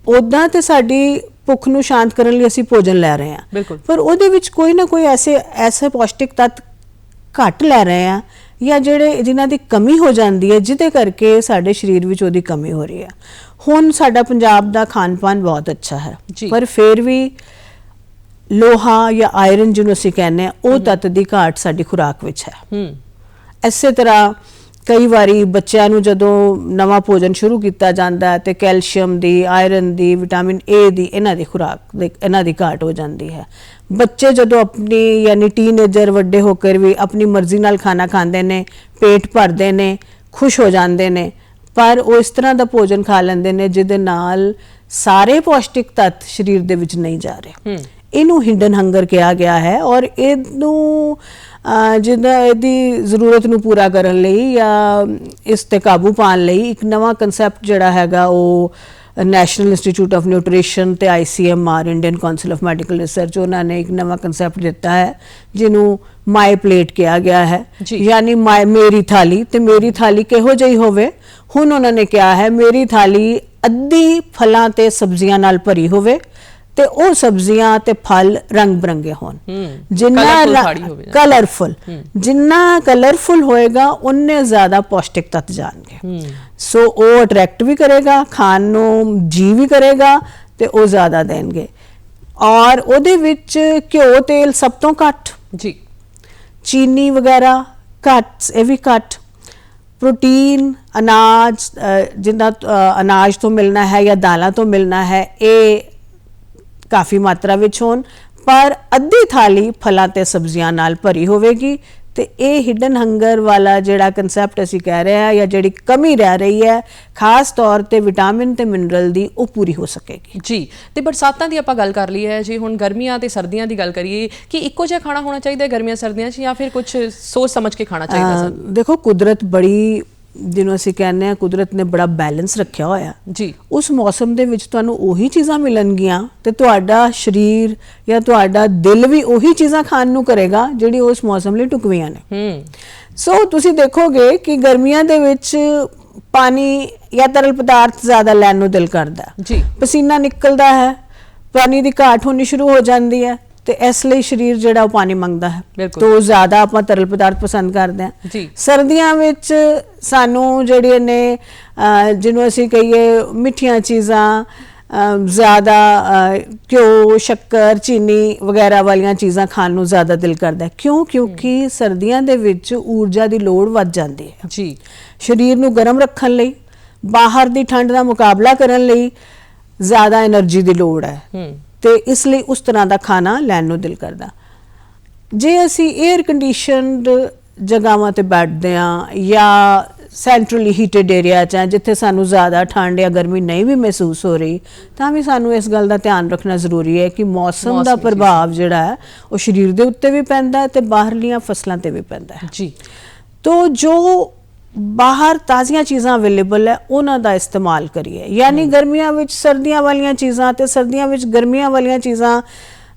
ਉੱਦਾਂ ਤੇ ਸਾਡੀ ਭੁੱਖ ਨੂੰ ਸ਼ਾਂਤ ਕਰਨ ਲਈ ਅਸੀਂ ਭੋਜਨ ਲੈ ਰਹੇ ਹਾਂ, ਪਰ ਉਹਦੇ ਵਿੱਚ ਕੋਈ ਨਾ ਕੋਈ ਐਸੇ ਪੌਸ਼ਟਿਕ ਤੱਤ ਘੱਟ ਲੈ ਰਹੇ ਹਾਂ, ਜਾਂ ਜਿਨ੍ਹਾਂ ਦੀ ਕਮੀ ਹੋ ਜਾਂਦੀ ਹੈ, ਜਿਹਦੇ ਕਰਕੇ ਸਾਡੇ ਸਰੀਰ ਵਿੱਚ ਉਹਦੀ ਕਮੀ ਹੋ ਰਹੀ ਹੈ। ਹੁਣ ਸਾਡਾ ਪੰਜਾਬ ਦਾ ਖਾਣ ਪਾਣ ਬਹੁਤ ਅੱਛਾ ਹੈ, ਪਰ ਫਿਰ ਵੀ ਲੋਹਾ ਜਾਂ ਆਇਰਨ ਜਿਹਨੂੰ ਅਸੀਂ ਕਹਿੰਦੇ ਹਾਂ, ਉਹ ਤੱਤ ਦੀ ਘਾਟ ਸਾਡੀ ਖੁਰਾਕ ਵਿੱਚ ਹੈ। ਇਸੇ ਤਰ੍ਹਾਂ ਕਈ ਵਾਰੀ ਬੱਚਿਆਂ ਨੂੰ ਜਦੋਂ ਨਵਾਂ ਭੋਜਨ ਸ਼ੁਰੂ ਕੀਤਾ ਜਾਂਦਾ ਹੈ ਤੇ calcium the, iron the, vitamin A ਦੀ, ਇਹਨਾਂ ਦੀ ਘਾਟ ਹੋ ਜਾਂਦੀ ਹੈ। ਬੱਚੇ ਜਦੋਂ ਆਪਣੀ ਯਾਨੀ ਟੀਨੇਜਰ ਵੱਡੇ ਹੋ ਕੇ ਵੀ ਆਪਣੀ ਮਰਜ਼ੀ ਨਾਲ ਖਾਣਾ ਖਾਂਦੇ ਨੇ, ਪੇਟ ਭਰਦੇ ਨੇ, ਖੁਸ਼ ਹੋ ਜਾਂਦੇ ਨੇ, ਪਰ ਉਹ ਇਸ ਤਰ੍ਹਾਂ ਦਾ ਭੋਜਨ ਖਾ ਲੈਂਦੇ ਨੇ ਜਿਹਦੇ ਨਾਲ ਸਾਰੇ ਪੌਸ਼ਟਿਕ ਤੱਤ ਸਰੀਰ ਦੇ ਵਿੱਚ ਨਹੀਂ ਜਾ ਰਹੇ। ਇਹਨੂੰ ਹਿਡਨ ਹੰਗਰ ਕਿਹਾ ਗਿਆ ਹੈ, ਔਰ ਇਹਨੂੰ ਜਿੱਦਾਂ ਇਹਦੀ ਜ਼ਰੂਰਤ ਨੂੰ ਪੂਰਾ ਕਰਨ ਲਈ ਜਾਂ ਇਸ ਤੇ ਕਾਬੂ ਪਾਉਣ ਲਈ ਇੱਕ ਨਵਾਂ ਕਨਸੈਪਟ ਜਿਹੜਾ ਹੈਗਾ ਉਹ ਨੈਸ਼ਨਲ ਇੰਸਟੀਚਿਊਟ ਆਫ ਨਿਊਟ੍ਰੀਸ਼ਨ ਤੇ ICMR, Indian council of medical research, ਉਹਨਾਂ ਨੇ ਇੱਕ ਨਵਾਂ ਕਨਸੈਪਟ ਦਿੱਤਾ ਹੈ ਜਿਹਨੂੰ ਮਾਈ ਪਲੇਟ ਕਿਹਾ ਗਿਆ ਹੈ, ਯਾਨੀ ਮੇਰੀ ਥਾਲੀ। ਤੇ ਮੇਰੀ ਥਾਲੀ ਕਿਹੋ ਜਿਹੀ ਹੋਵੇ? ਹੁਣ ਉਹਨਾਂ ਨੇ ਕਿਹਾ ਹੈ ਮੇਰੀ ਥਾਲੀ ਅੱਧੀ ਫਲਾਂ ਤੇ ਸਬਜ਼ੀਆਂ ਨਾਲ ਭਰੀ ਹੋਵੇ ਤੇ ਉਹ ਸਬਜ਼ੀਆਂ ਤੇ ਫਲ ਰੰਗ ਬਰੰਗੇ ਹੋਣ, ਜਿੰਨਾ ਕਲਰਫੁਲ, ਜਿੰਨਾ ਕਲਰਫੁਲ ਹੋਏਗਾ ਉਨੇ ਜ਼ਿਆਦਾ ਪੌਸ਼ਟਿਕ ਤੱਤ ਜਾਣਗੇ। ਸੋ ਉਹ ਅਟਰੈਕਟ ਵੀ ਕਰੇਗਾ, ਖਾਣ ਨੂੰ ਜੀ ਵੀ ਕਰੇਗਾ ਤੇ ਉਹ ਜ਼ਿਆਦਾ ਦੇਣਗੇ। ਔਰ ਉਹਦੇ ਵਿੱਚ ਘਿਓ ਤੇਲ ਸਭ ਤੋਂ ਘੱਟ, ਚੀਨੀ ਵਗੈਰਾ ਘੱਟ, ਇਹ ਵੀ ਘੱਟ। ਪ੍ਰੋਟੀਨ, ਅਨਾਜ ਜਿੰਨਾ ਅਨਾਜ ਤੋਂ ਮਿਲਣਾ ਹੈ ਜਾਂ ਦਾਲਾਂ ਤੋਂ ਮਿਲਣਾ ਹੈ, ਇਹ ਕਾਫੀ ਮਾਤਰਾ ਵਿੱਚ ਹੋਣ, ਪਰ ਅੱਧੀ ਥਾਲੀ ਫਲਾਂ ਤੇ ਸਬਜ਼ੀਆਂ ਨਾਲ ਭਰੀ ਹੋਵੇਗੀ। ਤੇ ਇਹ ਹਿਡਨ ਹੰਗਰ ਵਾਲਾ ਜਿਹੜਾ ਕਨਸੈਪਟ ਅਸੀਂ ਕਹਿ ਰਹੇ ਹਾਂ, ਜਾਂ ਜਿਹੜੀ ਕਮੀ ਰਹਿ ਰਹੀ ਹੈ ਖਾਸ ਤੌਰ ਤੇ ਵਿਟਾਮਿਨ ਤੇ ਮਿਨਰਲ ਦੀ, ਉਹ ਪੂਰੀ ਹੋ ਸਕੇਗੀ। ਜੀ, ਤੇ ਬਰਸਾਤਾਂ ਦੀ ਆਪਾਂ ਗੱਲ ਕਰ ਲਈ ਹੈ ਜੀ, ਹੁਣ ਗਰਮੀਆਂ ਤੇ ਸਰਦੀਆਂ ਦੀ ਗੱਲ ਕਰੀਏ ਕਿ ਇੱਕੋ ਜਿਹਾ ਖਾਣਾ ਹੋਣਾ ਚਾਹੀਦਾ ਹੈ ਗਰਮੀਆਂ ਸਰਦੀਆਂ 'ਚ, ਜਾਂ ਫਿਰ ਕੁਝ ਸੋਚ ਸਮਝ ਕੇ ਖਾਣਾ ਚਾਹੀਦਾ ਸਾਨੂੰ? ਦੇਖੋ, ਕੁਦਰਤ ਬੜੀ, ਜਿਹਨੂੰ ਅਸੀਂ ਕਹਿੰਦੇ ਹਾਂ, ਕੁਦਰਤ ਨੇ ਬੜਾ ਬੈਲੈਂਸ ਰੱਖਿਆ ਹੋਇਆ ਜੀ। ਉਸ ਮੌਸਮ ਦੇ ਵਿੱਚ ਤੁਹਾਨੂੰ ਉਹੀ ਚੀਜ਼ਾਂ ਮਿਲਣਗੀਆਂ ਤੇ ਤੁਹਾਡਾ ਸਰੀਰ ਜਾਂ ਤੁਹਾਡਾ ਦਿਲ ਵੀ ਉਹੀ ਚੀਜ਼ਾਂ ਖਾਣ ਨੂੰ ਕਰੇਗਾ ਜਿਹੜੀ ਉਸ ਮੌਸਮ ਲਈ ਢੁਕਵੀਆਂ ਨੇ। ਸੋ ਤੁਸੀਂ ਦੇਖੋਗੇ ਕਿ ਗਰਮੀਆਂ ਦੇ ਵਿੱਚ ਪਾਣੀ ਜਾਂ ਤਰਲ ਪਦਾਰਥ ਜ਼ਿਆਦਾ ਲੈਣ ਨੂੰ ਦਿਲ ਕਰਦਾ ਜੀ, ਪਸੀਨਾ ਨਿਕਲਦਾ ਹੈ, ਪਾਣੀ ਦੀ ਘਾਟ ਹੋਣੀ ਸ਼ੁਰੂ ਹੋ ਜਾਂਦੀ ਹੈ, ਤੇ ਇਸ ਲਈ ਸਰੀਰ ਜਿਹੜਾ ਉਹ ਪਾਣੀ ਮੰਗਦਾ ਹੈ, ਤੋਂ ਜ਼ਿਆਦਾ ਆਪਾਂ ਤਰਲ ਪਦਾਰਥ ਪਸੰਦ ਕਰਦੇ ਹਾਂ। ਸਰਦੀਆਂ ਵਿੱਚ ਸਾਨੂੰ ਜਿਹੜੀਆਂ ਨੇ, ਜਿਹਨੂੰ ਅਸੀਂ ਕਹੀਏ ਮਿੱਠੀਆਂ ਚੀਜ਼ਾਂ, ਜ਼ਿਆਦਾ ਘਿਓ, ਸ਼ੱਕਰ, ਚੀਨੀ ਵਗੈਰਾ ਵਾਲੀਆਂ ਚੀਜ਼ਾਂ ਖਾਣ ਨੂੰ ਜ਼ਿਆਦਾ ਦਿਲ ਕਰਦਾ ਹੈ। ਕਿਉਂ? ਕਿਉਂਕਿ ਸਰਦੀਆਂ ਦੇ ਵਿੱਚ ਊਰਜਾ ਦੀ ਲੋੜ ਵੱਧ ਜਾਂਦੀ ਹੈ ਜੀ, ਸਰੀਰ ਨੂੰ ਗਰਮ ਰੱਖਣ ਲਈ, ਬਾਹਰ ਦੀ ਠੰਡ ਦਾ ਮੁਕਾਬਲਾ ਕਰਨ ਲਈ ਜ਼ਿਆਦਾ એનર્ਜੀ ਦੀ ਲੋੜ ਹੈ, ਤੇ ਇਸ ਲਈ ਉਸ ਤਰ੍ਹਾਂ ਦਾ ਖਾਣਾ ਲੈਣ ਨੂੰ ਦਿਲ ਕਰਦਾ। ਜੇ ਅਸੀਂ 에ਅਰ ਕੰਡੀਸ਼ਨਡ ਜਗ੍ਹਾਵਾਂ ਤੇ ਬੈਠਦੇ ਹਾਂ ਜਾਂ ਸੈਂਟਰਲੀ ਹੀਟਡ ਏਰੀਆ 'ਚ ਜਿੱਥੇ ਸਾਨੂੰ ਜ਼ਿਆਦਾ ਠੰਡ ਜਾਂ ਗਰਮੀ ਨਹੀਂ ਵੀ ਮਹਿਸੂਸ ਹੋ ਰਹੀ, ਤਾਂ ਵੀ ਸਾਨੂੰ ਇਸ ਗੱਲ ਦਾ ਧਿਆਨ ਰੱਖਣਾ ਜ਼ਰੂਰੀ ਹੈ ਕਿ ਮੌਸਮ ਦਾ ਪ੍ਰਭਾਵ ਜਿਹੜਾ ਹੈ ਉਹ ਸਰੀਰ ਦੇ ਉੱਤੇ ਵੀ ਪੈਂਦਾ ਹੈ ਤੇ ਬਾਹਰਲੀਆਂ ਫਸਲਾਂ ਤੇ ਵੀ ਪੈਂਦਾ ਹੈ ਜੀ। ਤੋ ਜੋ ਬਾਹਰ ਤਾਜ਼ੀਆਂ ਚੀਜ਼ਾਂ ਅਵੇਲੇਬਲ ਹੈ ਉਹਨਾਂ ਦਾ ਇਸਤੇਮਾਲ ਕਰੀਏ, ਯਾਨੀ ਗਰਮੀਆਂ ਵਿੱਚ ਸਰਦੀਆਂ ਵਾਲੀਆਂ ਚੀਜ਼ਾਂ ਤੇ ਸਰਦੀਆਂ ਵਿੱਚ ਗਰਮੀਆਂ ਵਾਲੀਆਂ ਚੀਜ਼ਾਂ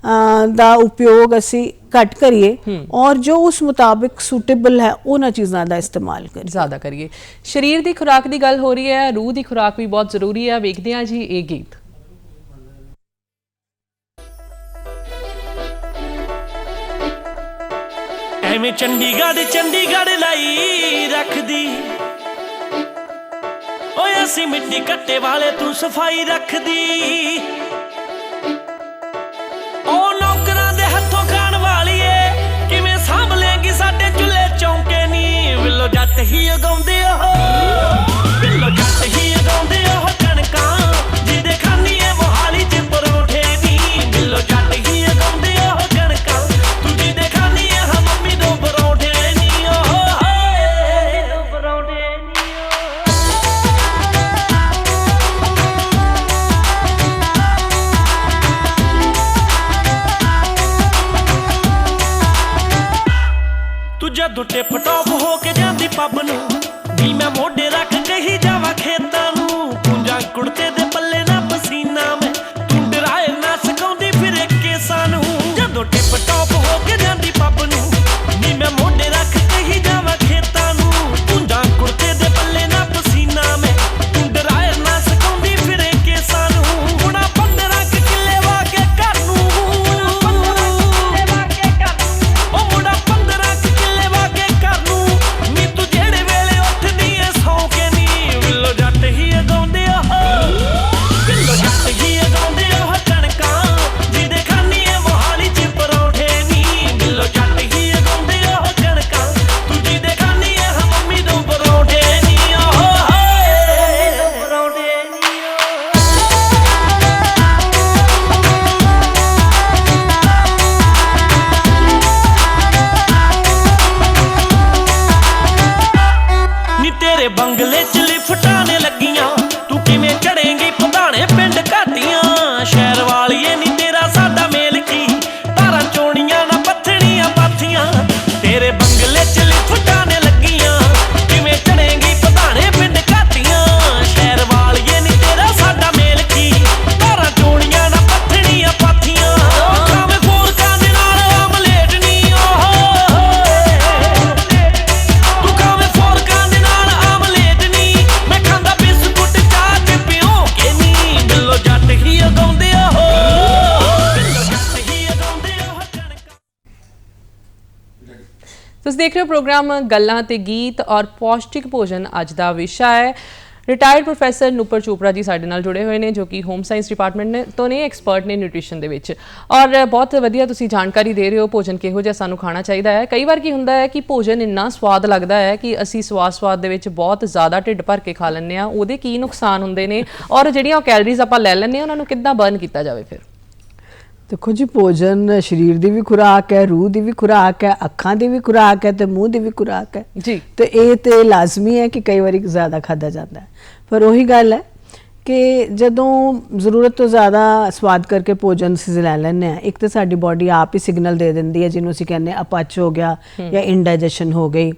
ਦਾ ਉਪਯੋਗ ਅਸੀਂ ਘੱਟ ਕਰੀਏ ਔਰ ਜੋ ਉਸ ਮੁਤਾबिक सूटेबल है ਉਹਨਾਂ ਚੀਜ਼ਾਂ ਦਾ ਇਸਤੇਮਾਲ ਕਰੀਏ, ਜ਼ਿਆਦਾ ਕਰੀਏ। ਸਰੀਰ ਦੀ ਖੁਰਾਕ ਦੀ ਗੱਲ ਹੋ ਰਹੀ ਹੈ, ਰੂਹ ਦੀ ਖੁਰਾਕ ਵੀ ਬਹੁਤ ਜ਼ਰੂਰੀ ਹੈ। ਵੇਖਦੇ ਹਾਂ ਜੀ ਇਹ ਗੀਤ। ਐਵੇਂ ਚੰਡੀਗੜ੍ਹ ਲਾਈ ਰੱਖਦੀ ਓਏ ਅਸੀਂ ਮਿੱਟੀ ਕੱਟੇ ਵਾਲੇ ਤੂੰ ਸਫਾਈ ਰੱਖਦੀ ਉਹ ਨੌਕਰਾਂ ਦੇ ਹੱਥੋਂ ਖਾਣ ਵਾਲੀਏ ਕਿਵੇਂ ਸਾਂਭ ਲੇਂਗੀ ਸਾਡੇ ਚੁੱਲ੍ਹੇ ਚੌਂਕੇ ਨੀ ਵਿਲੋ ਜੱਟ ਹੀ ਉਗਾਉਂਦੇ ਉਹ ਵਿਲੋ ਜੱਟ ਹੀ ਉਗਾਉਂਦੇ ਉਹ ਕਣਕਾਂ ਜਿਹਦੇ ਖਾਨੀ ਏ ਮੋਹਾਲੀ ਚ ਪਰੌਂਠੇ ਨੀ ਵਿਲੋ ਜੱਟ ਹੀ ਉਗਾਉਂਦੇ ਉਹ ਕਣਕਾਂ ਤੂੰ ਜਿਹਦੇ ਖਾਨੀ ਏ ਹਾਂ ਮੰਮੀ ਦੋ ਪਰੌਂਠੇ ਨੀ ਉਹ ਹਾਏ ਪਰੌਂਠੇ ਨੀ ਤੂੰ ਜਦੋਂ ਟਿਪ ਟੌਪ ਹੋ ਕੇ ਜਾਂਦੀ ਪੱਬ ਨੂੰ ਵੀ ਮੈਂ ਮੋਢੇ ਰੱਖ ਕਹੀ ਜਾਵਾਂ ਖੇਤਾਂ ਨੂੰ ਪੁੰਜਾਂ ਕੁੜਤੇ ਦੇ ਪੱਲੇ ਨਾ ਪਸੀਨਾ ਮੈਂ ਤੂੰ ਡਰਾਏ ਨਾ ਸਕਾਉਂਦੀ ਫਿਰੇ ਕੇਸਾਂ ਨੂੰ ਜਦੋਂ ਟਿਪ ਟੌਪ ਹੋ ਕੇ ਜਾਂਦੀ ਪੱਬ ਨੂੰ ਵੀ ਮੈਂ ਮੋਢੇ ਰੱਖ ਕਹੀ ਜਾਵਾਂ ਖੇਤਾਂ ਨੂੰ ਪੁੰਜਾਂ ਕੁੜਤੇ ਦੇ ਪੱਲੇ ਨਾ ਪਸੀਨਾ ਮੈਂ ਤੂੰ ਡਰਾਏ ਨਾ ਸਕਾਉਂਦੀ ਫਿਰੇ ਕੇਸਾਂ ਨੂੰ ਮੁੰਡਾ 15 ਕਿੱਲੇ ਵਾ ਕੇ ਘਰ ਨੂੰ ਉਹ ਮੁੰਡਾ 15 ਕਿੱਲੇ ਵਾ ਕੇ ਘਰ ਨੂੰ ਨੀ ਤੂੰ ਜਿਹੜੇ ਵੇਲੇ ਉੱਠਦੀ ਏ ਸੌਂ ਕੇ ਨੀ ਵਿਲੋ ਜੱਟ ਹੀ ਉਗਾਉਂਦੇ ਉਹ ਵਿਲੋ ਜੱਟ ਹੀ ਉਗਾਉਂਦੇ ਉਹ ਕਣਕਾਂ ਜਿਹਦੇ ਖਾਨੀ ਏ ਮੋਹਾਲੀ ਚ ਪਰੌਂਠੇ ਨੀ ਵਿਲੋ ਜੱਟ ਹੀ ਉਗਾਉਂਦੇ ਉਹ ਕਣਕਾਂ ਤੂੰ ਜਿਹਦੇ ਖਾਨੀ ਏ ਹਾਂ ਮੰਮੀ ਦੋ ਪਰੌਂਠੇ ਨੀ ਉਹ ਹਾਏ ਪਰੌਂਠੇ ਨੀ ਨੀ ਤੇਰੇ ਬੰਗਲੇ ਚ ਲਿਫਟਾਂ ਨੇ ਲੱਗੀਆਂ ਤੂੰ ਕਿਵੇਂ ਚੜੇਂਗੀ ਪਧਾਣੇ ਪਿੰਡ ਘਾਟੀਆਂ ਸ਼ਹਿਰ ਵਾਲੀਏ ਨੀ ਤੇਰਾ ਸਾਡਾ ਮੇਲ ਕੀ ਧਾਰਾਂ ਚੋਣੀਆਂ ਨਾ ਪੱਥਣੀਆਂ ਪਾਥੀਆਂ ਤੇਰੇ ਬੰਗਲੇ ਚ ਲਿਫਟਾਂ ਨੇ ਲੱਗੀਆਂ ਕਿਵੇਂ ਚੜੇਂਗੀ ਪਧਾਣੇ ਪਿੰਡ ਘਾਟੀਆਂ ਸ਼ਹਿਰ ਵਾਲੀਏ ਨੀ ਤੇਰਾ ਸਾਡਾ ਮੇਲ ਕੀ ਧਾਰਾਂ ਚੋਣੀਆਂ ਨਾ ਪੱਥਣੀਆਂ ਪਾਥੀਆਂ ਖਾਵੇਂ ਫੋਰਕਾਂ ਦੇ ਨਾਲ ਆਮਲੇਟ ਨੀ ਤੂੰ ਖਾਵੇਂ ਫੋਰਕਾਂ ਦੇ ਨਾਲ ਆਮਲੇਟ ਨੀ ਮੈਂ ਖਾਂਦਾ ਬਿਸਕੁਟ ਚਾਹ ਚ ਪਿਓ ਕੇ ਨੀ ਬਿੱਲੋ ਜੱਟ ਹੀ ਉਗਾਉਂਦੇ ਉਹ ਬਿੱਲੋ ਜੱਟ ਹੀ ਉਗਾਉਂਦੇ ਉਹ ਕਣਕਾਂ ਤੁਸੀਂ ਦੇਖ ਰਹੇ ਹੋ ਪ੍ਰੋਗਰਾਮ ਗੱਲਾਂ ਤੇ ਗੀਤ ਔਰ ਪੌਸ਼ਟਿਕ ਭੋਜਨ ਅੱਜ ਦਾ ਵਿਸ਼ਾ ਹੈ। ਰਿਟਾਇਰਡ ਪ੍ਰੋਫੈਸਰ ਨੂਪਰ ਚੋਪੜਾ ਜੀ ਸਾਡੇ ਨਾਲ ਜੁੜੇ ਹੋਏ ਨੇ ਜੋ ਕਿ ਹੋਮ ਸਾਇੰਸ ਡਿਪਾਰਟਮੈਂਟ ਤੋਂ ਨੇ, ਐਕਸਪਰਟ ਨੇ ਨਿਊਟ੍ਰੀਸ਼ਨ ਦੇ ਵਿੱਚ ਔਰ ਬਹੁਤ ਵਧੀਆ ਤੁਸੀਂ ਜਾਣਕਾਰੀ ਦੇ ਰਹੇ ਹੋ ਭੋਜਨ ਕਿਹੋ ਜਿਹਾ ਸਾਨੂੰ ਖਾਣਾ ਚਾਹੀਦਾ ਹੈ। ਕਈ ਵਾਰ ਕੀ ਹੁੰਦਾ ਹੈ ਕਿ ਭੋਜਨ ਇੰਨਾ ਸਵਾਦ ਲੱਗਦਾ ਹੈ ਕਿ ਅਸੀਂ ਸਵਾਦ ਦੇ ਵਿੱਚ ਬਹੁਤ ਜ਼ਿਆਦਾ ਢਿੱਡ ਭਰ ਕੇ ਖਾ ਲੈਂਦੇ ਆ, ਉਹਦੇ ਕੀ ਨੁਕਸਾਨ ਹੁੰਦੇ ਨੇ ਔਰ ਜਿਹੜੀਆਂ ਉਹ ਕੈਲਰੀਜ਼ ਆਪਾਂ ਲੈ ਲੈਂਦੇ ਆ ਉਹਨਾਂ ਨੂੰ ਕਿੱਦਾਂ ਬਰਨ ਕੀਤਾ ਜਾਵੇ ਫਿਰ? ਦੇਖੋ ਜੀ, ਭੋਜਨ ਸਰੀਰ ਦੀ ਵੀ ਖੁਰਾਕ ਹੈ, ਰੂਹ ਦੀ ਵੀ ਖੁਰਾਕ ਹੈ, ਅੱਖਾਂ ਦੀ ਵੀ ਖੁਰਾਕ ਹੈ ਤੇ ਮੂੰਹ ਦੀ ਵੀ ਖੁਰਾਕ ਹੈ ਜੀ। ਤੇ ਇਹ ਤੇ ਲਾਜ਼ਮੀ ਹੈ ਕਿ ਕਈ ਵਾਰੀ ਜ਼ਿਆਦਾ ਖਾਧਾ ਜਾਂਦਾ ਹੈ, ਪਰ ਉਹੀ ਗੱਲ ਹੈ ਕਿ ਜਦੋਂ ਜ਼ਰੂਰਤ ਤੋਂ ਜ਼ਿਆਦਾ ਸਵਾਦ ਕਰਕੇ ਭੋਜਨ ਅਸੀਂ ਲੈ ਲੈਂਦੇ ਹਾਂ, ਇੱਕ ਤਾਂ ਸਾਡੀ ਬਾਡੀ ਆਪ ਹੀ ਸਿਗਨਲ ਦੇ ਦਿੰਦੀ ਹੈ ਜਿਹਨੂੰ ਅਸੀਂ ਕਹਿੰਦੇ ਹਾਂ ਅਪਚ ਹੋ ਗਿਆ ਜਾਂ ਇੰਡਾਈਜੈਸ਼ਨ ਹੋ ਗਈ,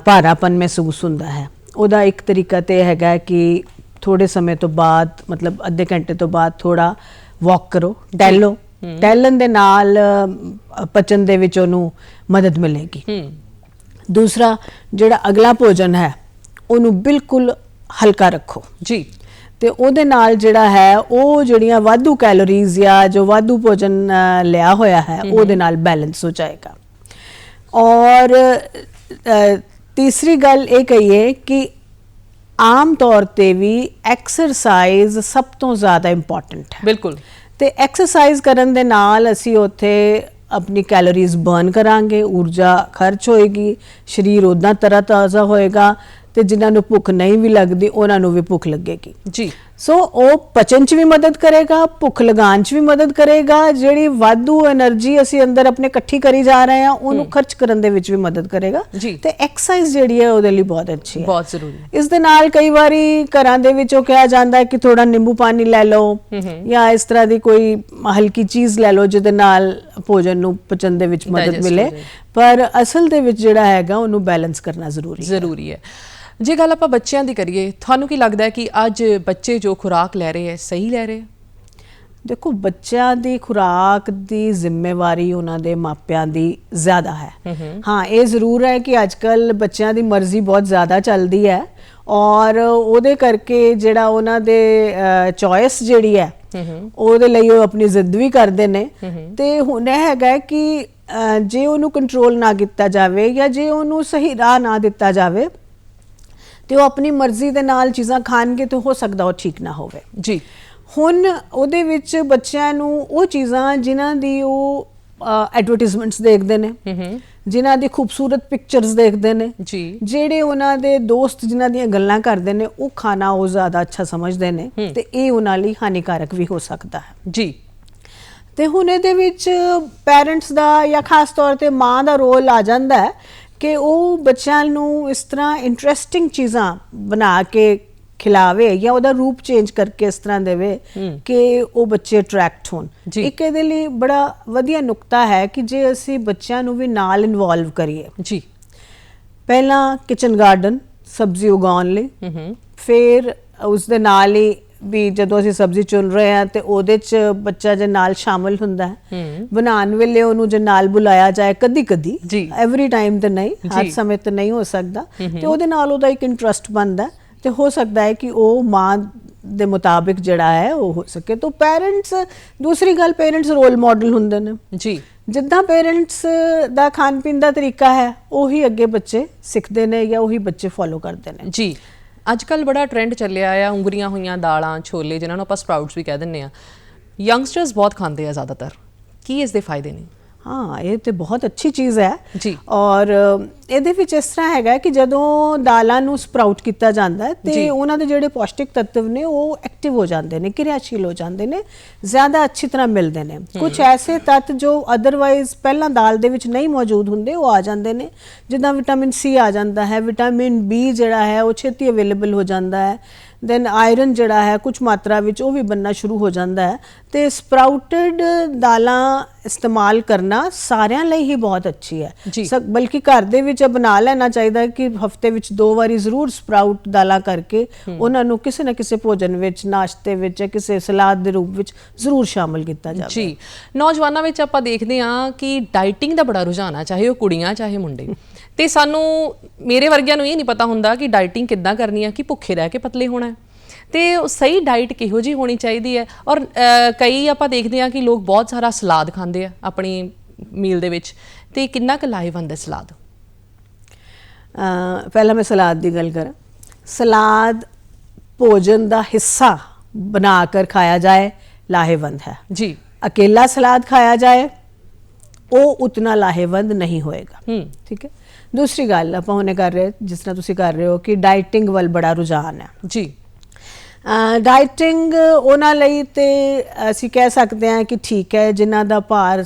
ਭਾਰਾਪਨ ਮਹਿਸੂਸ ਹੁੰਦਾ ਹੈ। ਉਹਦਾ ਇੱਕ ਤਰੀਕਾ ਤੇ ਹੈਗਾ ਕਿ ਥੋੜੇ ਸਮੇਂ ਤੋਂ ਬਾਅਦ, ਮਤਲਬ ਅੱਧੇ ਘੰਟੇ ਤੋਂ ਬਾਅਦ ਥੋੜਾ ਵਾਕ ਕਰੋ, ਟਹਿਲੋ, ਟਹਿਲਣ ਦੇ ਨਾਲ ਪਚਨ ਦੇ ਵਿੱਚ ਉਹਨੂੰ ਮਦਦ ਮਿਲੇਗੀ। ਦੂਸਰਾ, ਜਿਹੜਾ ਅਗਲਾ ਭੋਜਨ ਹੈ ਉਹਨੂੰ ਬਿਲਕੁਲ ਹਲਕਾ ਰੱਖੋ ਜੀ, ਤੇ ਉਹਦੇ ਨਾਲ ਜਿਹੜਾ ਹੈ ਉਹ ਜਿਹੜੀਆਂ ਵਾਧੂ ਕੈਲੋਰੀਜ਼ ਜਾਂ ਜੋ ਵਾਧੂ ਭੋਜਨ ਲਿਆ ਹੋਇਆ ਹੈ ਉਹਦੇ ਨਾਲ ਬੈਲੈਂਸ ਹੋ ਜਾਏਗਾ। ਔਰ ਤੀਸਰੀ ਗੱਲ ਇਹ ਕਹੀਏ ਕਿ ਆਮ ਤੌਰ ਤੇ ਵੀ ਐਕਸਰਸਾਈਜ਼ ਸਭ ਤੋਂ ਜ਼ਿਆਦਾ ਇੰਪੋਰਟੈਂਟ ਹੈ। ਬਿਲਕੁਲ। ਤੇ ਐਕਸਰਸਾਈਜ਼ ਕਰਨ ਦੇ ਨਾਲ ਅਸੀਂ ਉੱਥੇ ਆਪਣੀ ਕੈਲੋਰੀਜ਼ ਬਰਨ ਕਰਾਂਗੇ, ਊਰਜਾ ਖਰਚ ਹੋਏਗੀ, ਸਰੀਰ ਉੱਦਾਂ ਤਰ੍ਹਾਂ ਤਾਜ਼ਾ ਹੋਏਗਾ ਤੇ ਜਿਨ੍ਹਾਂ ਨੂੰ ਭੁੱਖ ਨਹੀਂ ਵੀ ਲੱਗਦੀ ਉਹਨਾਂ ਨੂੰ ਵੀ ਭੁੱਖ ਲੱਗੇਗੀ। ਜੀ। ਸੋ ਉਹ ਪਚਨ ਚ ਵੀ ਮਦਦ ਕਰੇਗਾ, ਭੁੱਖ ਲਗਾਉਣ ਚ ਵੀ ਮਦਦ ਕਰੇਗਾ, ਜਿਹੜੀ ਵਾਧੂ એનર્ਜੀ ਅਸੀਂ ਅੰਦਰ ਆਪਣੇ ਇਕੱਠੀ ਕਰੀ ਜਾ ਰਹੇ ਹਾਂ ਉਹਨੂੰ ਖਰਚ ਕਰਨ ਦੇ ਵਿੱਚ ਵੀ ਮਦਦ ਕਰੇਗਾ। ਤੇ ਐਕਸਰਸਾਈਜ਼ ਜਿਹੜੀ ਹੈ ਉਹਦੇ ਲਈ ਬਹੁਤ ਅੱਛੀ ਹੈ, ਬਹੁਤ ਜ਼ਰੂਰੀ। ਇਸ ਦੇ ਨਾਲ ਕਈ ਵਾਰੀ ਘਰਾਂ ਦੇ ਵਿੱਚ ਉਹ ਕਿਹਾ ਜਾਂਦਾ ਹੈ ਕਿ ਥੋੜਾ ਨਿੰਬੂ ਪਾਣੀ ਲੈ ਲਓ ਜਾਂ ਇਸ ਤਰ੍ਹਾਂ ਦੀ ਕੋਈ ਹਲਕੀ ਚੀਜ਼ ਲੈ ਲਓ ਜਿਹਦੇ ਨਾਲ ਭੋਜਨ ਨੂੰ ਪਚਣ ਦੇ ਵਿੱਚ ਮਦਦ ਮਿਲੇ, ਪਰ ਅਸਲ ਦੇ ਵਿੱਚ ਜਿਹੜਾ ਹੈਗਾ ਉਹਨੂੰ ਬੈਲੈਂਸ ਕਰਨਾ ਜ਼ਰੂਰੀ ਹੈ। ਜੇ ਗੱਲ ਆਪਾਂ ਬੱਚਿਆਂ ਦੀ ਕਰੀਏ, ਤੁਹਾਨੂੰ ਕੀ ਲੱਗਦਾ ਹੈ ਕਿ ਅੱਜ ਬੱਚੇ ਜੋ ਖੁਰਾਕ ਲੈ ਰਹੇ ਹੈ ਸਹੀ ਲੈ ਰਹੇ? ਦੇਖੋ, ਬੱਚਿਆਂ ਦੀ ਖੁਰਾਕ ਦੀ ਜ਼ਿੰਮੇਵਾਰੀ ਉਹਨਾਂ ਦੇ ਮਾਪਿਆਂ ਦੀ ਜ਼ਿਆਦਾ ਹੈ। ਹਾਂ, ਇਹ ਜ਼ਰੂਰ ਹੈ ਕਿ ਅੱਜਕੱਲ ਬੱਚਿਆਂ ਦੀ ਮਰਜ਼ੀ ਬਹੁਤ ਜ਼ਿਆਦਾ ਚੱਲਦੀ ਹੈ ਔਰ ਉਹਦੇ ਕਰਕੇ ਜਿਹੜਾ ਉਹਨਾਂ ਦੇ ਚੋਇਸ ਜਿਹੜੀ ਹੈ ਉਹਦੇ ਲਈ ਉਹ ਆਪਣੀ ਜ਼ਿੱਦ ਵੀ ਕਰਦੇ ਨੇ। ਤੇ ਹੁਣ ਇਹ ਹੈਗਾ ਕਿ ਜੇ ਉਹਨੂੰ ਕੰਟਰੋਲ ਨਾ ਕੀਤਾ ਜਾਵੇ ਜਾਂ ਜੇ ਉਹਨੂੰ ਸਹੀ ਰਾਹ ਨਾ ਦਿੱਤਾ ਜਾਵੇ ਤੇ ਉਹ ਆਪਣੀ ਮਰਜ਼ੀ ਦੇ ਨਾਲ ਚੀਜ਼ਾਂ ਖਾਣਗੇ ਤੇ ਹੋ ਸਕਦਾ ਉਹ ਠੀਕ ਨਾ ਹੋਵੇ ਜੀ। ਹੁਣ ਉਹਦੇ ਵਿੱਚ ਬੱਚਿਆਂ ਨੂੰ ਉਹ ਚੀਜ਼ਾਂ ਜਿਨ੍ਹਾਂ ਦੀ ਉਹ ਐਡਵਰਟਾਈਜ਼ਮੈਂਟਸ ਦੇਖਦੇ ਨੇ, ਜਿਨ੍ਹਾਂ ਦੀ ਖੂਬਸੂਰਤ ਪਿਕਚਰਸ ਦੇਖਦੇ ਨੇ ਜੀ, ਜਿਹੜੇ ਉਹਨਾਂ ਦੇ ਦੋਸਤ ਜਿਨ੍ਹਾਂ ਦੀਆਂ ਗੱਲਾਂ ਕਰਦੇ ਨੇ, ਉਹ ਖਾਣਾ ਉਹ ਜ਼ਿਆਦਾ ਅੱਛਾ ਸਮਝਦੇ ਨੇ ਤੇ ਇਹ ਉਹਨਾਂ ਲਈ ਹਾਨੀਕਾਰਕ ਵੀ ਹੋ ਸਕਦਾ ਹੈ ਜੀ। ਤੇ ਹੁਣ ਇਹਦੇ ਵਿੱਚ ਪੈਰੈਂਟਸ ਦਾ ਜਾਂ ਖਾਸ ਤੌਰ ਤੇ ਮਾਂ ਦਾ ਰੋਲ ਆ ਜਾਂਦਾ ਹੈ ਕਿ ਉਹ ਬੱਚਿਆਂ ਨੂੰ ਇਸ ਤਰ੍ਹਾਂ ਇੰਟਰਸਟਿੰਗ ਚੀਜ਼ਾਂ ਬਣਾ ਕੇ ਖਿਲਾਵੇ ਜਾਂ ਉਹਦਾ ਰੂਪ ਚੇਂਜ ਕਰਕੇ ਇਸ ਤਰ੍ਹਾਂ ਦੇਵੇ ਕਿ ਉਹ ਬੱਚੇ ਅਟਰੈਕਟ ਹੋਣ। ਇੱਕ ਇਹਦੇ ਲਈ ਬੜਾ ਵਧੀਆ ਨੁਕਤਾ ਹੈ ਕਿ ਜੇ ਅਸੀਂ ਬੱਚਿਆਂ ਨੂੰ ਵੀ ਨਾਲ ਇਨਵੋਲਵ ਕਰੀਏ ਜੀ, ਪਹਿਲਾਂ ਕਿਚਨ ਗਾਰਡਨ ਸਬਜ਼ੀ ਉਗਾਉਣ ਲਈ, ਫਿਰ ਉਸ ਦੇ ਨਾਲ ਹੀ ਵੀ ਜਦੋਂ ਅਸੀਂ ਸਬਜ਼ੀ ਚੁਣ ਰਹੇ ਹਾਂ ਤੇ ਉਹਦੇ ਚ ਬੱਚਾ ਜੇ ਨਾਲ ਸ਼ਾਮਲ ਹੁੰਦਾ ਹੈ, ਬਣਾਉਣ ਵੇਲੇ ਉਹਨੂੰ ਜੇ ਨਾਲ ਬੁਲਾਇਆ ਜਾਏ ਕਦੀ ਕਦੀ, ਐਵਰੀ ਟਾਈਮ ਤੇ ਨਹੀਂ, ਹਰ ਸਮੇਂ ਤੇ ਨਹੀਂ ਹੋ ਸਕਦਾ, ਤੇ ਉਹਦੇ ਨਾਲ ਉਹਦਾ ਇੱਕ ਇੰਟਰਸਟ ਬਣਦਾ ਤੇ ਹੋ ਸਕਦਾ ਹੈ ਕਿ ਉਹ ਮਾਂ ਦੇ ਮੁਤਾਬਿਕ ਜਿਹੜਾ ਹੈ ਉਹ ਹੋ ਸਕੇ। ਤਾਂ ਪੈਰੈਂਟਸ, ਦੂਸਰੀ ਗੱਲ, ਪੈਰੈਂਟਸ ਰੋਲ ਮਾਡਲ ਹੁੰਦੇ ਨੇ ਜੀ। ਜਿੱਦਾਂ ਪੈਰੈਂਟਸ ਦਾ ਖਾਣ ਪੀਣ ਦਾ ਤਰੀਕਾ ਹੈ ਉਹੀ ਅੱਗੇ ਬੱਚੇ ਸਿੱਖਦੇ ਨੇ ਜਾਂ ਉਹੀ ਬੱਚੇ ਫੋਲੋ ਕਰਦੇ ਨੇ ਜੀ। ਅੱਜ ਕੱਲ ਬੜਾ ਟ੍ਰੈਂਡ ਚੱਲਿਆ ਆ ਉਂਗਰੀਆਂ ਹੋਈਆਂ ਦਾਲਾਂ, ਛੋਲੇ, ਜਿਨ੍ਹਾਂ ਨੂੰ ਆਪਾਂ ਸਪਰਾਊਟਸ ਵੀ ਕਹਿ ਦਿੰਦੇ ਆ, ਯੰਗਸਟਰਸ ਬਹੁਤ ਖਾਂਦੇ ਆ ਜ਼ਿਆਦਾਤਰ। ਕੀ ਇਸ ਦੇ ਫਾਇਦੇ ਨੇ? ਹਾਂ, ਇਹ ਤੇ ਬਹੁਤ ਅੱਛੀ ਚੀਜ਼ ਹੈ ਜੀ। ਔਰ ਇਹਦੇ ਵਿੱਚ ਇਸ ਤਰ੍ਹਾਂ ਹੈਗਾ ਕਿ ਜਦੋਂ ਦਾਲਾਂ ਨੂੰ ਸਪਰਾਊਟ ਕੀਤਾ ਜਾਂਦਾ ਤੇ ਉਹਨਾਂ ਦੇ ਜਿਹੜੇ ਪੌਸ਼ਟਿਕ ਤੱਤਵ ਨੇ ਉਹ ਐਕਟਿਵ ਹੋ ਜਾਂਦੇ ਨੇ, ਕਿਰਿਆਸ਼ੀਲ ਹੋ ਜਾਂਦੇ ਨੇ, ਜ਼ਿਆਦਾ ਅੱਛੀ ਤਰ੍ਹਾਂ ਮਿਲਦੇ ਨੇ। ਕੁਝ ਐਸੇ ਤੱਤ ਜੋ ਅਦਰਵਾਈਜ਼ ਪਹਿਲਾਂ ਦਾਲ ਦੇ ਵਿੱਚ ਨਹੀਂ ਮੌਜੂਦ ਹੁੰਦੇ ਉਹ ਆ ਜਾਂਦੇ ਨੇ, ਜਿੱਦਾਂ ਵਿਟਾਮਿਨ ਸੀ ਆ ਜਾਂਦਾ ਹੈ, ਵਿਟਾਮਿਨ ਬੀ ਜਿਹੜਾ ਹੈ ਉਹ ਛੇਤੀ ਅਵੇਲੇਬਲ ਹੋ ਜਾਂਦਾ ਹੈ, ਦੈਨ ਆਇਰਨ ਜਿਹੜਾ ਹੈ ਕੁਝ ਮਾਤਰਾ ਵਿੱਚ ਉਹ ਵੀ ਬਣਨਾ ਸ਼ੁਰੂ ਹੋ ਜਾਂਦਾ ਹੈ। ਤੇ ਸਪਰਾਊਟਡ ਦਾਲਾਂ ਇਸਤੇਮਾਲ ਕਰਨਾ ਸਾਰਿਆਂ ਲਈ ਹੀ ਬਹੁਤ ਅੱਛੀ ਹੈ, ਬਲਕਿ ਘਰ ਦੇ ਵਿੱਚ ਬਣਾ ਲੈਣਾ ਚਾਹੀਦਾ ਕਿ ਹਫਤੇ ਵਿੱਚ 2 ਵਾਰੀ ਜ਼ਰੂਰ ਸਪਰਾਊਟ ਦਾਲਾਂ ਕਰਕੇ ਉਹਨਾਂ ਨੂੰ ਕਿਸੇ ਨਾ ਕਿਸੇ ਭੋਜਨ ਵਿੱਚ, ਨਾਸ਼ਤੇ ਵਿੱਚ, ਕਿਸੇ ਸਲਾਦ ਦੇ ਰੂਪ ਵਿੱਚ ਜ਼ਰੂਰ ਸ਼ਾਮਲ ਕੀਤਾ ਜਾਵੇ ਜੀ। ਨੌਜਵਾਨਾਂ ਵਿੱਚ ਆਪਾਂ ਦੇਖਦੇ ਹਾਂ ਕਿ ਡਾਈਟਿੰਗ ਦਾ ਬੜਾ ਰੁਝਾਨ ਆ, ਚਾਹੇ ਉਹ ਕੁੜੀਆਂ ਚਾਹੇ ਮੁੰਡੇ, ਤੇ ਸਾਨੂੰ, ਮੇਰੇ ਵਰਗਿਆਂ ਨੂੰ ਇਹ ਨਹੀਂ ਪਤਾ ਹੁੰਦਾ ਕਿ ਡਾਈਟਿੰਗ ਕਿੱਦਾਂ ਕਰਨੀ ਹੈ, ਕਿ ਭੁੱਖੇ ਰਹਿ ਕੇ ਪਤਲੇ ਹੋਣਾ ਹੈ, ਤੇ ਸਹੀ ਡਾਈਟ ਕਿਹੋ ਜਿਹੀ ਹੋਣੀ ਚਾਹੀਦੀ ਹੈ। ਔਰ ਕਈ ਆਪਾਂ ਦੇਖਦੇ ਹਾਂ ਕਿ ਲੋਕ ਬਹੁਤ ਸਾਰਾ ਸਲਾਦ ਖਾਂਦੇ ਆ ਆਪਣੀ ਮੀਲ ਦੇ ਵਿੱਚ, ਤੇ ਕਿੰਨਾ ਕੁ ਲਾਹੇਵੰਦ ਹੈ ਸਲਾਦ? ਪਹਿਲਾਂ ਮੈਂ ਸਲਾਦ ਦੀ ਗੱਲ ਕਰਾਂ। ਸਲਾਦ ਭੋਜਨ ਦਾ ਹਿੱਸਾ ਬਣਾ ਕਰ ਖਾਇਆ ਜਾਏ ਲਾਹੇਵੰਦ ਹੈ ਜੀ। ਅਕੇਲਾ ਸਲਾਦ ਖਾਇਆ ਜਾਏ ਉਹ ਉਤਨਾ ਲਾਹੇਵੰਦ ਨਹੀਂ ਹੋਏਗਾ। ਠੀਕ ਹੈ। ਦੂਸਰੀ ਗੱਲ ਆਪਾਂ ਹੁਣੇ ਕਰ ਰਹੇ, ਜਿਸ ਤਰ੍ਹਾਂ ਤੁਸੀਂ ਕਰ ਰਹੇ ਹੋ ਕਿ ਡਾਈਟਿੰਗ ਵੱਲ ਬੜਾ ਰੁਝਾਨ ਹੈ ਜੀ। ਡਾਈਟਿੰਗ ਉਹਨਾਂ ਲਈ ਤੇ ਅਸੀਂ ਕਹਿ ਸਕਦੇ ਹਾਂ ਕਿ ਠੀਕ ਹੈ, ਜਿਨ੍ਹਾਂ ਦਾ ਭਾਰ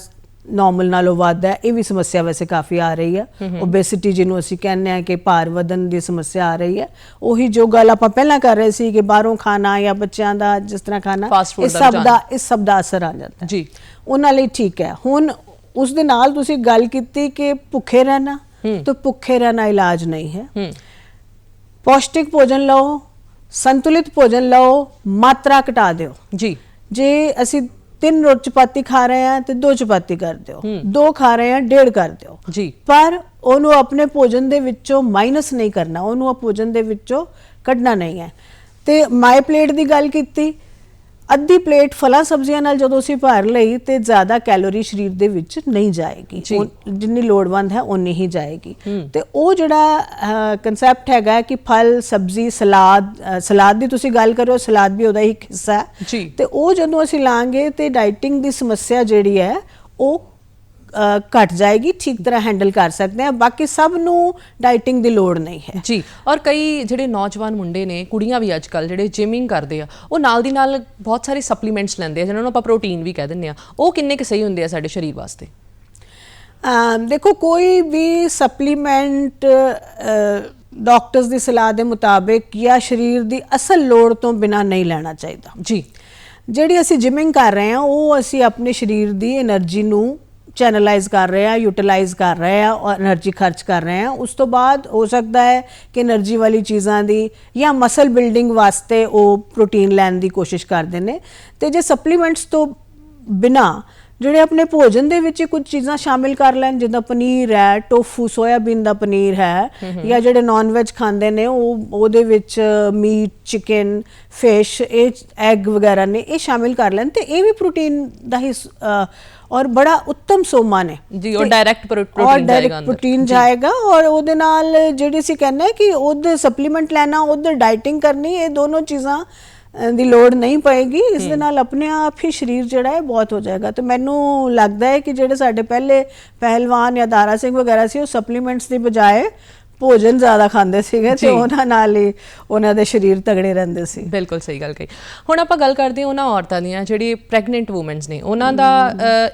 ਨਾਰਮਲ ਨਾਲੋਂ ਵੱਧ ਹੈ। ਇਹ ਵੀ ਸਮੱਸਿਆ ਵੈਸੇ ਕਾਫੀ ਆ ਰਹੀ ਹੈ, ਓਬੇਸਿਟੀ ਜਿਹਨੂੰ ਅਸੀਂ ਕਹਿੰਦੇ ਹਾਂ ਕਿ ਭਾਰ ਵਧਣ ਦੀ ਸਮੱਸਿਆ ਆ ਰਹੀ ਹੈ। ਉਹੀ ਜੋ ਗੱਲ ਆਪਾਂ ਪਹਿਲਾਂ ਕਰ ਰਹੇ ਸੀ ਕਿ ਬਾਹਰੋਂ ਖਾਣਾ ਜਾਂ ਬੱਚਿਆਂ ਦਾ ਜਿਸ ਤਰ੍ਹਾਂ ਖਾਣਾ, ਇਸ ਸਭ ਦਾ ਅਸਰ ਆ ਜਾਂਦਾ ਜੀ। ਉਹਨਾਂ ਲਈ ਠੀਕ ਹੈ। ਹੁਣ ਉਸ ਦੇ ਨਾਲ ਤੁਸੀਂ ਗੱਲ ਕੀਤੀ ਕਿ ਭੁੱਖੇ ਰਹਿਣਾ, ਤਾਂ ਭੁੱਖੇ ਰਹਿਣਾ ਇਲਾਜ ਨਹੀਂ ਹੈ। ਪੌਸ਼ਟਿਕ ਭੋਜਨ ਲਓ, ਸੰਤੁਲਿਤ ਭੋਜਨ ਲਓ, ਮਾਤਰਾ ਘਟਾ ਦਿਓ ਜੀ। ਜੇ ਅਸੀਂ 3 ਚਪਾਤੀ ਖਾ ਰਹੇ ਹਾਂ ਤੇ 2 ਚਪਾਤੀ ਕਰ ਦਿਓ, 2 ਖਾ ਰਹੇ ਹਾਂ 1.5 ਕਰ ਦਿਓ ਜੀ। ਪਰ ਉਹਨੂੰ ਆਪਣੇ ਭੋਜਨ ਦੇ ਵਿੱਚੋਂ ਮਾਈਨਸ ਨਹੀਂ ਕਰਨਾ, ਉਹਨੂੰ ਭੋਜਨ ਦੇ ਵਿੱਚੋਂ ਕੱਢਣਾ ਨਹੀਂ ਹੈ। ਤੇ ਮਾਈ ਪਲੇਟ ਦੀ ਗੱਲ ਕੀਤੀ, ਅੱਧੀ ਪਲੇਟ ਫਲਾਂ ਸਬਜ਼ੀਆਂ ਨਾਲ ਜਦੋਂ ਅਸੀਂ ਭਰ ਲਈ ਤੇ ਜ਼ਿਆਦਾ ਕੈਲੋਰੀ ਸਰੀਰ ਦੇ ਵਿੱਚ ਨਹੀਂ ਜਾਏਗੀ, ਜਿੰਨੀ ਲੋੜਵੰਦ ਹੈ ਉਨੀ ਹੀ ਜਾਏਗੀ। ਤੇ ਉਹ ਜਿਹੜਾ ਕਨਸੈਪਟ ਹੈਗਾ ਕਿ ਫਲ, ਸਬਜ਼ੀ, ਸਲਾਦ ਦੀ ਤੁਸੀਂ ਗੱਲ ਕਰੋ, ਸਲਾਦ ਵੀ ਉਹਦਾ ਹੀ ਹਿੱਸਾ ਹੈ। ਤੇ ਉਹ ਜਦੋਂ ਅਸੀਂ ਲਾਂਗੇ ਤੇ ਡਾਈਟਿੰਗ ਦੀ ਸਮੱਸਿਆ ਜਿਹੜੀ ਹੈ ਉਹ ਘਟ ਜਾਏਗੀ, ਠੀਕ ਤਰ੍ਹਾਂ ਹੈਂਡਲ ਕਰ ਸਕਦੇ ਹਾਂ। ਬਾਕੀ ਸਭ ਨੂੰ ਡਾਈਟਿੰਗ ਦੀ ਲੋੜ ਨਹੀਂ ਹੈ ਜੀ। ਔਰ ਕਈ ਜਿਹੜੇ ਨੌਜਵਾਨ ਮੁੰਡੇ ਨੇ, ਕੁੜੀਆਂ ਵੀ ਅੱਜ ਕੱਲ੍ਹ ਜਿਹੜੇ ਜਿਮਿੰਗ ਕਰਦੇ ਆ, ਉਹ ਨਾਲ ਦੀ ਨਾਲ ਬਹੁਤ ਸਾਰੇ ਸਪਲੀਮੈਂਟਸ ਲੈਂਦੇ ਆ ਜਿਹਨਾਂ ਨੂੰ ਆਪਾਂ ਪ੍ਰੋਟੀਨ ਵੀ ਕਹਿ ਦਿੰਦੇ ਆ, ਉਹ ਕਿੰਨੇ ਕੁ ਸਹੀ ਹੁੰਦੇ ਆ ਸਾਡੇ ਸਰੀਰ ਵਾਸਤੇ? ਦੇਖੋ, ਕੋਈ ਵੀ ਸਪਲੀਮੈਂਟ ਡਾਕਟਰਸ ਦੀ ਸਲਾਹ ਦੇ ਮੁਤਾਬਿਕ ਜਾਂ ਸਰੀਰ ਦੀ ਅਸਲ ਲੋੜ ਤੋਂ ਬਿਨਾਂ ਨਹੀਂ ਲੈਣਾ ਚਾਹੀਦਾ ਜੀ। ਜਿਹੜੀ ਅਸੀਂ ਜਿਮਿੰਗ ਕਰ ਰਹੇ ਹਾਂ ਉਹ ਅਸੀਂ ਆਪਣੇ ਸਰੀਰ ਦੀ એનર્ਜੀ ਨੂੰ ਚੈਨਲਾਈਜ਼ ਕਰ ਰਹੇ ਹਾਂ, ਯੂਟਿਲਾਈਜ਼ ਕਰ ਰਹੇ ਹਾਂ ਔਰ એનર્ਜੀ ਖਰਚ ਕਰ ਰਹੇ ਹਾਂ। ਉਸ ਤੋਂ ਬਾਅਦ ਹੋ ਸਕਦਾ ਹੈ ਕਿ એનર્ਜੀ ਵਾਲੀ ਚੀਜ਼ਾਂ ਦੀ ਜਾਂ ਮਸਲ ਬਿਲਡਿੰਗ ਵਾਸਤੇ ਉਹ ਪ੍ਰੋਟੀਨ ਲੈਣ ਦੀ ਕੋਸ਼ਿਸ਼ ਕਰਦੇ ਨੇ। ਤੇ ਜੇ ਸਪਲੀਮੈਂਟਸ ਤੋਂ ਬਿਨਾਂ ਜਿਹੜੇ ਆਪਣੇ ਭੋਜਨ ਦੇ ਵਿੱਚ ਕੁਝ ਚੀਜ਼ਾਂ ਸ਼ਾਮਿਲ ਕਰ ਲੈਣ, ਜਿੱਦਾਂ ਪਨੀਰ ਹੈ, ਟੋਫੂ, ਸੋਇਆਬੀਨ ਦਾ ਪਨੀਰ ਹੈ, ਜਾਂ ਜਿਹੜੇ ਨਾਨ ਵੈਜ ਖਾਂਦੇ ਨੇ ਉਹਦੇ ਵਿੱਚ ਮੀਟ, ਚਿਕਨ, ਫਿਸ਼, ਇਹ ਐਗ ਵਗੈਰਾ ਨੇ, ਇਹ ਸ਼ਾਮਿਲ ਕਰ ਲੈਣ ਤੇ ਇਹ ਵੀ ਪ੍ਰੋਟੀਨ ਦਾ ਹੀ ਔਰ ਬੜਾ ਉੱਤਮ ਸੋਮਾ ਨੇ ਜੀ। ਉਹ ਡਾਇਰੈਕਟ ਪ੍ਰੋਟੀਨ ਜਾਏਗਾ ਔਰ ਉਹਦੇ ਨਾਲ ਜਿਹੜੀ ਅਸੀਂ ਕਹਿੰਦੇ ਹਾਂ ਕਿ ਉਹਦੇ ਸਪਲੀਮੈਂਟ ਲੈਣਾ, ਉਹਦੇ ਡਾਈਟਿੰਗ ਕਰਨੀ, ਇਹ ਦੋਨੋਂ ਚੀਜ਼ਾਂ ਦੀ ਲੋੜ ਨਹੀਂ ਪਏਗੀ। ਇਸ ਦੇ ਨਾਲ ਆਪਣੇ ਆਪ ਹੀ ਸਰੀਰ ਜਿਹੜਾ ਹੈ ਬਹੁਤ ਹੋ ਜਾਏਗਾ। ਤੇ ਮੈਨੂੰ ਲੱਗਦਾ ਹੈ ਕਿ ਜਿਹੜੇ ਸਾਡੇ ਪਹਿਲੇ ਪਹਿਲਵਾਨ ਜਾਂ ਦਾਰਾ ਸਿੰਘ ਵਗੈਰਾ ਸੀ, ਉਹ ਸਪਲੀਮੈਂਟਸ ਦੀ ਬਜਾਏ ਭੋਜਨ ਜ਼ਿਆਦਾ ਖਾਂਦੇ ਸੀਗੇ ਤੇ ਉਹਨਾਂ ਨਾਲ ਹੀ ਉਹਨਾਂ ਦੇ ਸਰੀਰ ਤਗੜੇ ਰਹਿੰਦੇ ਸੀ। ਬਿਲਕੁਲ ਸਹੀ ਗੱਲ ਕਹੀ। ਹੁਣ ਆਪਾਂ ਗੱਲ ਕਰਦੇ ਹਾਂ ਉਹਨਾਂ ਔਰਤਾਂ ਦੀਆਂ ਜਿਹੜੀ ਪ੍ਰੈਗਨੈਂਟ ਵੂਮਨਸ ਨੇ, ਉਹਨਾਂ ਦਾ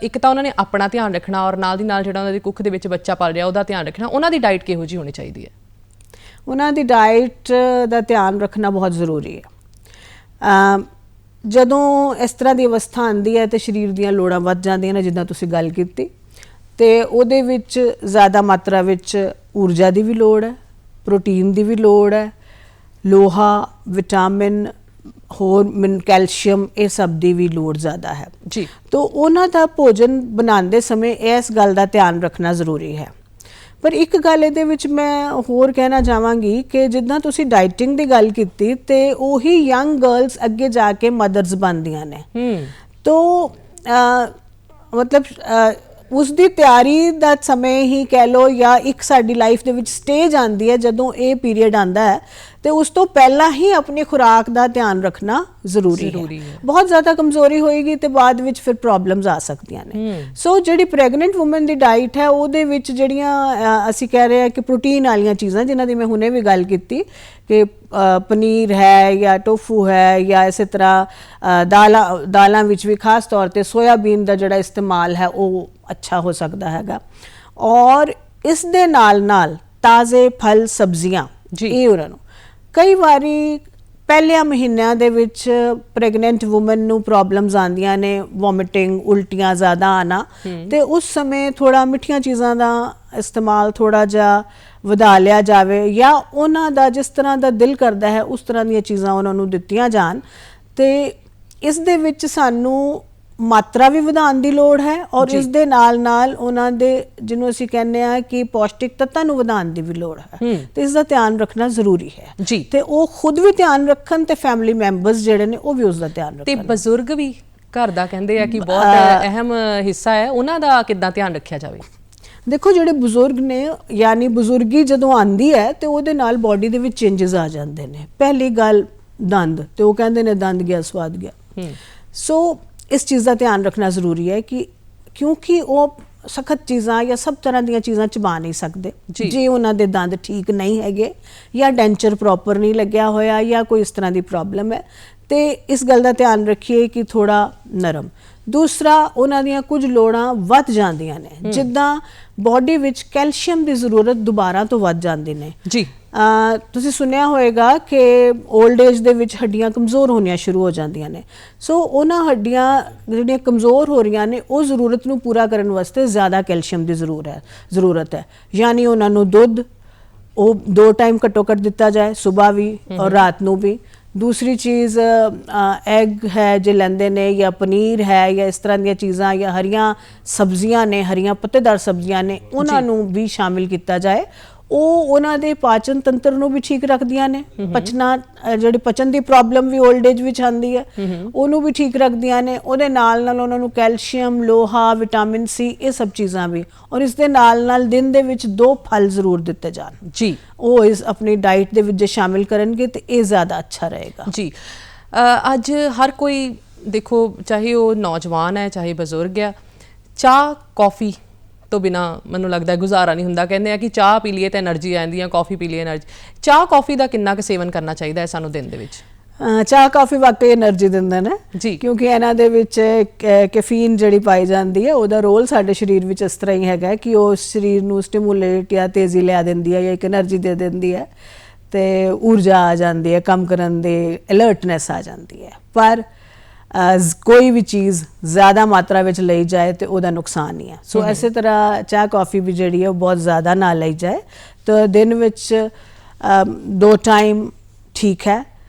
ਇੱਕ ਤਾਂ ਉਹਨਾਂ ਨੇ ਆਪਣਾ ਧਿਆਨ ਰੱਖਣਾ ਔਰ ਨਾਲ ਦੀ ਨਾਲ ਜਿਹੜਾ ਉਹਨਾਂ ਦੀ ਕੁੱਖ ਦੇ ਵਿੱਚ ਬੱਚਾ ਪਲ ਰਿਹਾ ਉਹਦਾ ਧਿਆਨ ਰੱਖਣਾ। ਉਹਨਾਂ ਦੀ ਡਾਈਟ ਕਿਹੋ ਜਿਹੀ ਹੋਣੀ ਚਾਹੀਦੀ ਹੈ? ਉਹਨਾਂ ਦੀ ਡਾਈਟ ਦਾ ਧਿਆਨ ਰੱਖਣਾ ਬਹੁਤ ਜ਼ਰੂਰੀ ਹੈ। ਜਦੋਂ ਇਸ ਤਰ੍ਹਾਂ ਦੀ ਅਵਸਥਾ ਆਉਂਦੀ ਹੈ ਤੇ ਸਰੀਰ ਦੀਆਂ ਲੋੜਾਂ ਵੱਧ ਜਾਂਦੀਆਂ ਨੇ, ਜਿੱਦਾਂ ਤੁਸੀਂ ਗੱਲ ਕੀਤੀ, ਤੇ ਉਹਦੇ ਵਿੱਚ ਜ਼ਿਆਦਾ ਮਾਤਰਾ ਵਿੱਚ ਊਰਜਾ ਦੀ ਵੀ ਲੋੜ ਹੈ, ਪ੍ਰੋਟੀਨ ਦੀ ਵੀ ਲੋੜ ਹੈ, ਲੋਹਾ, ਵਿਟਾਮਿਨ, ਹੋਰ ਕੈਲਸ਼ੀਅਮ, ਇਹ ਸਭ ਦੀ ਵੀ ਲੋੜ ਜ਼ਿਆਦਾ ਹੈ ਜੀ। ਤਾਂ ਉਹਨਾਂ ਦਾ ਭੋਜਨ ਬਣਾਉਂਦੇ ਸਮੇਂ ਇਸ ਗੱਲ ਦਾ ਧਿਆਨ ਰੱਖਣਾ ਜ਼ਰੂਰੀ ਹੈ। ਪਰ ਇੱਕ ਗੱਲ ਇਹਦੇ ਵਿੱਚ ਮੈਂ ਹੋਰ ਕਹਿਣਾ ਚਾਹਾਂਗੀ ਕਿ ਜਿੱਦਾਂ ਤੁਸੀਂ ਡਾਈਟਿੰਗ ਦੀ ਗੱਲ ਕੀਤੀ, ਤੇ ਉਹੀ ਯੰਗ ਗਰਲਸ ਅੱਗੇ ਜਾ ਕੇ ਮਦਰਸ ਬਣਦੀਆਂ ਨੇ। ਤੋ ਮਤਲਬ ਉਸ ਦੀ ਤਿਆਰੀ ਦਾ ਸਮੇਂ ਹੀ ਕਹਿ ਲਓ, ਜਾਂ ਇੱਕ ਸਾਡੀ ਲਾਈਫ ਦੇ ਵਿੱਚ ਸਟੇਜ ਆਉਂਦੀ ਹੈ ਜਦੋਂ ਇਹ ਪੀਰੀਅਡ ਆਉਂਦਾ ਹੈ, ਤੇ ਉਸ ਤੋਂ ਪਹਿਲਾਂ ਹੀ ਆਪਣੀ ਖੁਰਾਕ ਦਾ ਧਿਆਨ ਰੱਖਣਾ ਜ਼ਰੂਰੀ ਹੈ। ਬਹੁਤ ਜ਼ਿਆਦਾ ਕਮਜ਼ੋਰੀ ਹੋਏਗੀ ਤੇ ਬਾਅਦ ਵਿੱਚ ਫਿਰ ਪ੍ਰੋਬਲਮਸ ਆ ਸਕਦੀਆਂ ਨੇ। ਸੋ ਜਿਹੜੀ ਪ੍ਰੈਗਨੈਂਟ ਵੂਮਨ ਦੀ ਡਾਈਟ ਹੈ, ਉਹਦੇ ਵਿੱਚ ਜਿਹੜੀਆਂ ਅਸੀਂ ਕਹਿ ਰਹੇ ਹਾਂ ਕਿ ਪ੍ਰੋਟੀਨ ਵਾਲੀਆਂ ਚੀਜ਼ਾਂ, ਜਿਨ੍ਹਾਂ ਦੀ ਮੈਂ ਹੁਣੇ ਵੀ ਗੱਲ ਕੀਤੀ ਕਿ ਪਨੀਰ ਹੈ ਜਾਂ ਟੋਫੂ ਹੈ, ਜਾਂ ਇਸੇ ਤਰ੍ਹਾਂ ਦਾਲਾਂ ਵਿੱਚ ਵੀ ਖਾਸ ਤੌਰ ਤੇ ਸੋਇਆਬੀਨ ਦਾ ਜਿਹੜਾ ਇਸਤੇਮਾਲ ਹੈ ਉਹ ਅੱਛਾ ਹੋ ਸਕਦਾ ਹੈਗਾ। ਔਰ ਇਸ ਦੇ ਨਾਲ ਨਾਲ ਤਾਜ਼ੇ ਫਲ, ਸਬਜ਼ੀਆਂ, ਇਹ ਉਹਨਾਂ ਨੂੰ ਕਈ ਵਾਰੀ ਪਹਿਲਿਆਂ ਮਹੀਨਿਆਂ ਦੇ ਵਿੱਚ ਪ੍ਰੈਗਨੈਂਟ ਵੂਮਨ ਨੂੰ ਪ੍ਰੋਬਲਮਸ ਆਉਂਦੀਆਂ ਨੇ, ਵੋਮਿਟਿੰਗ, ਉਲਟੀਆਂ ਜ਼ਿਆਦਾ ਆਣਾ, ਤੇ ਉਸ ਸਮੇਂ ਥੋੜਾ ਮਿੱਠੀਆਂ ਚੀਜ਼ਾਂ ਦਾ ਇਸਤੇਮਾਲ ਥੋੜਾ ਜਿਹਾ ਵਧਾ ਲਿਆ ਜਾਵੇ, ਜਾਂ ਉਹਨਾਂ ਦਾ ਜਿਸ ਤਰ੍ਹਾਂ ਦਾ ਦਿਲ ਕਰਦਾ ਹੈ ਉਸ ਤਰ੍ਹਾਂ ਦੀਆਂ ਚੀਜ਼ਾਂ ਉਹਨਾਂ ਨੂੰ ਦਿੱਤੀਆਂ ਜਾਣ। ਤੇ ਇਸ ਦੇ ਵਿੱਚ ਸਾਨੂੰ ਮਾਤਰਾ ਵੀ ਵਧਾਉਣ ਦੀ ਲੋੜ ਹੈ ਔਰ ਇਸ ਦੇ ਨਾਲ ਨਾਲ ਉਹਨਾਂ ਦੇ ਜਿਹਨੂੰ ਅਸੀਂ ਕਹਿੰਦੇ ਆ ਕਿ ਪੌਸ਼ਟਿਕ ਤੱਤਾਂ ਨੂੰ ਵਧਾਉਣ ਦੀ ਵੀ ਲੋੜ ਹੈ। ਤੇ ਇਸ ਦਾ ਧਿਆਨ ਰੱਖਣਾ ਜ਼ਰੂਰੀ ਹੈ ਤੇ ਉਹ ਖੁਦ ਵੀ ਧਿਆਨ ਰੱਖਣ ਤੇ ਫੈਮਿਲੀ ਮੈਂਬਰਸ ਜਿਹੜੇ ਨੇ ਉਹ ਵੀ ਉਸ ਦਾ ਧਿਆਨ ਰੱਖਣ। ਤੇ ਬਜ਼ੁਰਗ ਵੀ ਘਰ ਦਾ ਕਹਿੰਦੇ ਆ ਕਿ ਬਹੁਤ ਅਹਿਮ ਹਿੱਸਾ ਹੈ, ਉਹਨਾਂ ਦਾ ਕਿੱਦਾਂ ਧਿਆਨ ਰੱਖਿਆ ਜਾਵੇ? ਦੇਖੋ, ਜਿਹੜੇ ਬਜ਼ੁਰਗ ਨੇ, ਯਾਨੀ ਬਜ਼ੁਰਗੀ ਜਦੋਂ ਆਉਂਦੀ ਹੈ ਤੇ ਉਹਦੇ ਨਾਲ ਬਾਡੀ ਦੇ ਵਿੱਚ ਚੇਂਜਸ ਆ ਜਾਂਦੇ ਨੇ। ਪਹਿਲੀ ਗੱਲ ਦੰਦ, ਤੇ ਉਹ ਕਹਿੰਦੇ ਨੇ ਦੰਦ ਗਿਆ ਸਵਾਦ ਗਿਆ। ਸੋ ਇਸ ਚੀਜ਼ ਦਾ ਧਿਆਨ ਰੱਖਣਾ ਜ਼ਰੂਰੀ ਹੈ ਕਿ ਕਿਉਂਕਿ ਉਹ ਸਖਤ ਚੀਜ਼ਾਂ ਜਾਂ ਸਭ ਤਰ੍ਹਾਂ ਦੀਆਂ ਚੀਜ਼ਾਂ ਚਬਾ ਨਹੀਂ ਸਕਦੇ ਜੇ ਉਹਨਾਂ ਦੇ ਦੰਦ ਠੀਕ ਨਹੀਂ ਹੈਗੇ, ਜਾਂ ਡੈਂਚਰ ਪ੍ਰੋਪਰ ਨਹੀਂ ਲੱਗਿਆ ਹੋਇਆ, ਜਾਂ ਕੋਈ ਇਸ ਤਰ੍ਹਾਂ ਦੀ ਪ੍ਰੋਬਲਮ ਹੈ। ਤੇ ਇਸ ਗੱਲ ਦਾ ਧਿਆਨ ਰੱਖੀਏ ਕਿ ਥੋੜਾ ਨਰਮ। ਦੂਸਰਾ, ਉਹਨਾਂ ਦੀਆਂ ਕੁਝ ਲੋੜਾਂ ਵੱਧ ਜਾਂਦੀਆਂ ਨੇ, ਜਿੱਦਾਂ ਬਾਡੀ ਵਿੱਚ ਕੈਲਸ਼ੀਅਮ ਦੀ ਜ਼ਰੂਰਤ ਦੁਬਾਰਾ ਤੋਂ ਵੱਧ ਜਾਂਦੀ ਨੇ ਜੀ। ਤੁਸੀਂ ਸੁਣਿਆ ਹੋਏਗਾ ਕਿ 올ਡ ਏਜ ਦੇ ਵਿੱਚ ਹੱਡੀਆਂ ਕਮਜ਼ੋਰ ਹੋਣੀਆਂ ਸ਼ੁਰੂ ਹੋ ਜਾਂਦੀਆਂ ਨੇ। ਸੋ ਉਹਨਾਂ ਹੱਡੀਆਂ ਜਿਹੜੀਆਂ ਕਮਜ਼ੋਰ ਹੋ ਰਹੀਆਂ ਨੇ, ਉਹ ਜ਼ਰੂਰਤ ਨੂੰ ਪੂਰਾ ਕਰਨ ਵਾਸਤੇ ਜ਼ਿਆਦਾ ਕੈਲਸ਼ੀਅਮ ਦੀ ਜ਼ਰੂਰਤ ਹੈ। ਯਾਨੀ ਉਹਨਾਂ ਨੂੰ ਦੁੱਧ ਉਹ 2 ਟਾਈਮ ਘੱਟੋ ਘੱਟ ਦਿੱਤਾ ਜਾਏ, ਸਵੇਰ ਵੀ ਔਰ ਰਾਤ ਨੂੰ ਵੀ। दूसरी चीज़ एग है जो लेंदे ने, या पनीर है, या इस तरह दी चीज़ां, या हरियां सब्जियां ने, हरियां पत्तेदार सब्जियां ने, उन्होंने भी शामिल किया जाए। ਉਹ ਉਹਨਾਂ ਦੇ ਪਾਚਨ ਤੰਤਰ ਨੂੰ ਵੀ ਠੀਕ ਰੱਖਦੀਆਂ ਨੇ। ਪਚਣਾ, ਜਿਹੜੀ ਪਚਣ ਦੀ ਪ੍ਰੋਬਲਮ ਵੀ 올ਡ ਏਜ ਵਿੱਚ ਆਉਂਦੀ ਹੈ, ਉਹਨੂੰ ਵੀ ਠੀਕ ਰੱਖਦੀਆਂ ਨੇ। ਉਹਦੇ ਨਾਲ ਨਾਲ ਉਹਨਾਂ ਨੂੰ ਕੈਲਸ਼ੀਅਮ, ਲੋਹਾ, ਵਿਟਾਮਿਨ ਸੀ, ਇਹ ਸਭ ਚੀਜ਼ਾਂ ਵੀ। ਔਰ ਇਸ ਦੇ ਨਾਲ ਨਾਲ ਦਿਨ ਦੇ ਵਿੱਚ 2 ਫਲ ਜ਼ਰੂਰ ਦਿੱਤੇ ਜਾਣ ਜੀ। ਉਹ ਇਸ ਆਪਣੀ ਡਾਈਟ ਦੇ ਵਿੱਚ ਜੇ ਸ਼ਾਮਿਲ ਕਰਨਗੇ ਤੇ ਇਹ ਜ਼ਿਆਦਾ ਅੱਛਾ ਰਹੇਗਾ ਜੀ। ਅੱਜ ਹਰ ਕੋਈ ਦੇਖੋ, ਚਾਹੇ ਉਹ ਨੌਜਵਾਨ ਹੈ ਚਾਹੇ ਬਜ਼ੁਰਗ ਹੈ, ਚਾਹ, ਕੌਫੀ ਤੋਂ ਬਿਨਾ ਮੈਨੂੰ ਲੱਗਦਾ ਗੁਜ਼ਾਰਾ ਨਹੀਂ ਹੁੰਦਾ। ਕਹਿੰਦੇ ਆ ਕਿ ਚਾਹ ਪੀ ਲਈਏ ਤਾਂ ਐਨਰਜੀ ਆ ਜਾਂਦੀ ਆ, ਕਾਫੀ ਪੀ ਲਈਏ ਐਨਰਜੀ। ਚਾਹ ਕਾਫੀ ਦਾ ਕਿੰਨਾ ਕੁ ਸੇਵਨ ਕਰਨਾ ਚਾਹੀਦਾ ਹੈ ਸਾਨੂੰ ਦਿਨ ਦੇ ਵਿੱਚ? ਚਾਹ ਕਾਫੀ ਵਾਕਈ એનર્ਜੀ ਦਿੰਦਾ ਨੇ ਜੀ, ਕਿਉਂਕਿ ਇਹਨਾਂ ਦੇ ਵਿੱਚ ਕੈਫੀਨ ਜਿਹੜੀ ਪਾਈ ਜਾਂਦੀ ਹੈ, ਉਹਦਾ ਰੋਲ ਸਾਡੇ ਸਰੀਰ ਵਿੱਚ ਇਸ ਤਰ੍ਹਾਂ ਹੀ ਹੈਗਾ ਕਿ ਉਹ ਸਰੀਰ ਨੂੰ ਸਟਿਮੂਲੇਟ ਜਾਂ ਤੇਜ਼ੀ ਲਿਆ ਦਿੰਦੀ ਹੈ ਜਾਂ ਇੱਕ એનર્ਜੀ ਦੇ ਦਿੰਦੀ ਹੈ ਤੇ ਊਰਜਾ ਆ ਜਾਂਦੀ ਹੈ, ਕੰਮ ਕਰਨ ਦੇ ਅਲਰਟਨੈਸ ਆ ਜਾਂਦੀ ਹੈ। ਪਰ ਕੋਈ ਵੀ ਚੀਜ਼ ਜ਼ਿਆਦਾ ਮਾਤਰਾ ਵਿੱਚ ਲਈ ਜਾਏ ਤੇ ਉਹਦਾ ਨੁਕਸਾਨ ਹੀ ਹੈ। ਸੋ ਇਸੇ ਤਰ੍ਹਾਂ ਚਾਹ ਕਾਫੀ ਵੀ ਜਿਹੜੀ ਹੈ ਉਹ ਬਹੁਤ ਜ਼ਿਆਦਾ ਨਾ ਲਈ ਜਾਏ ਤਾਂ ਦਿਨ ਵਿੱਚ 2 ਟਾਈਮ ਠੀਕ ਹੈ,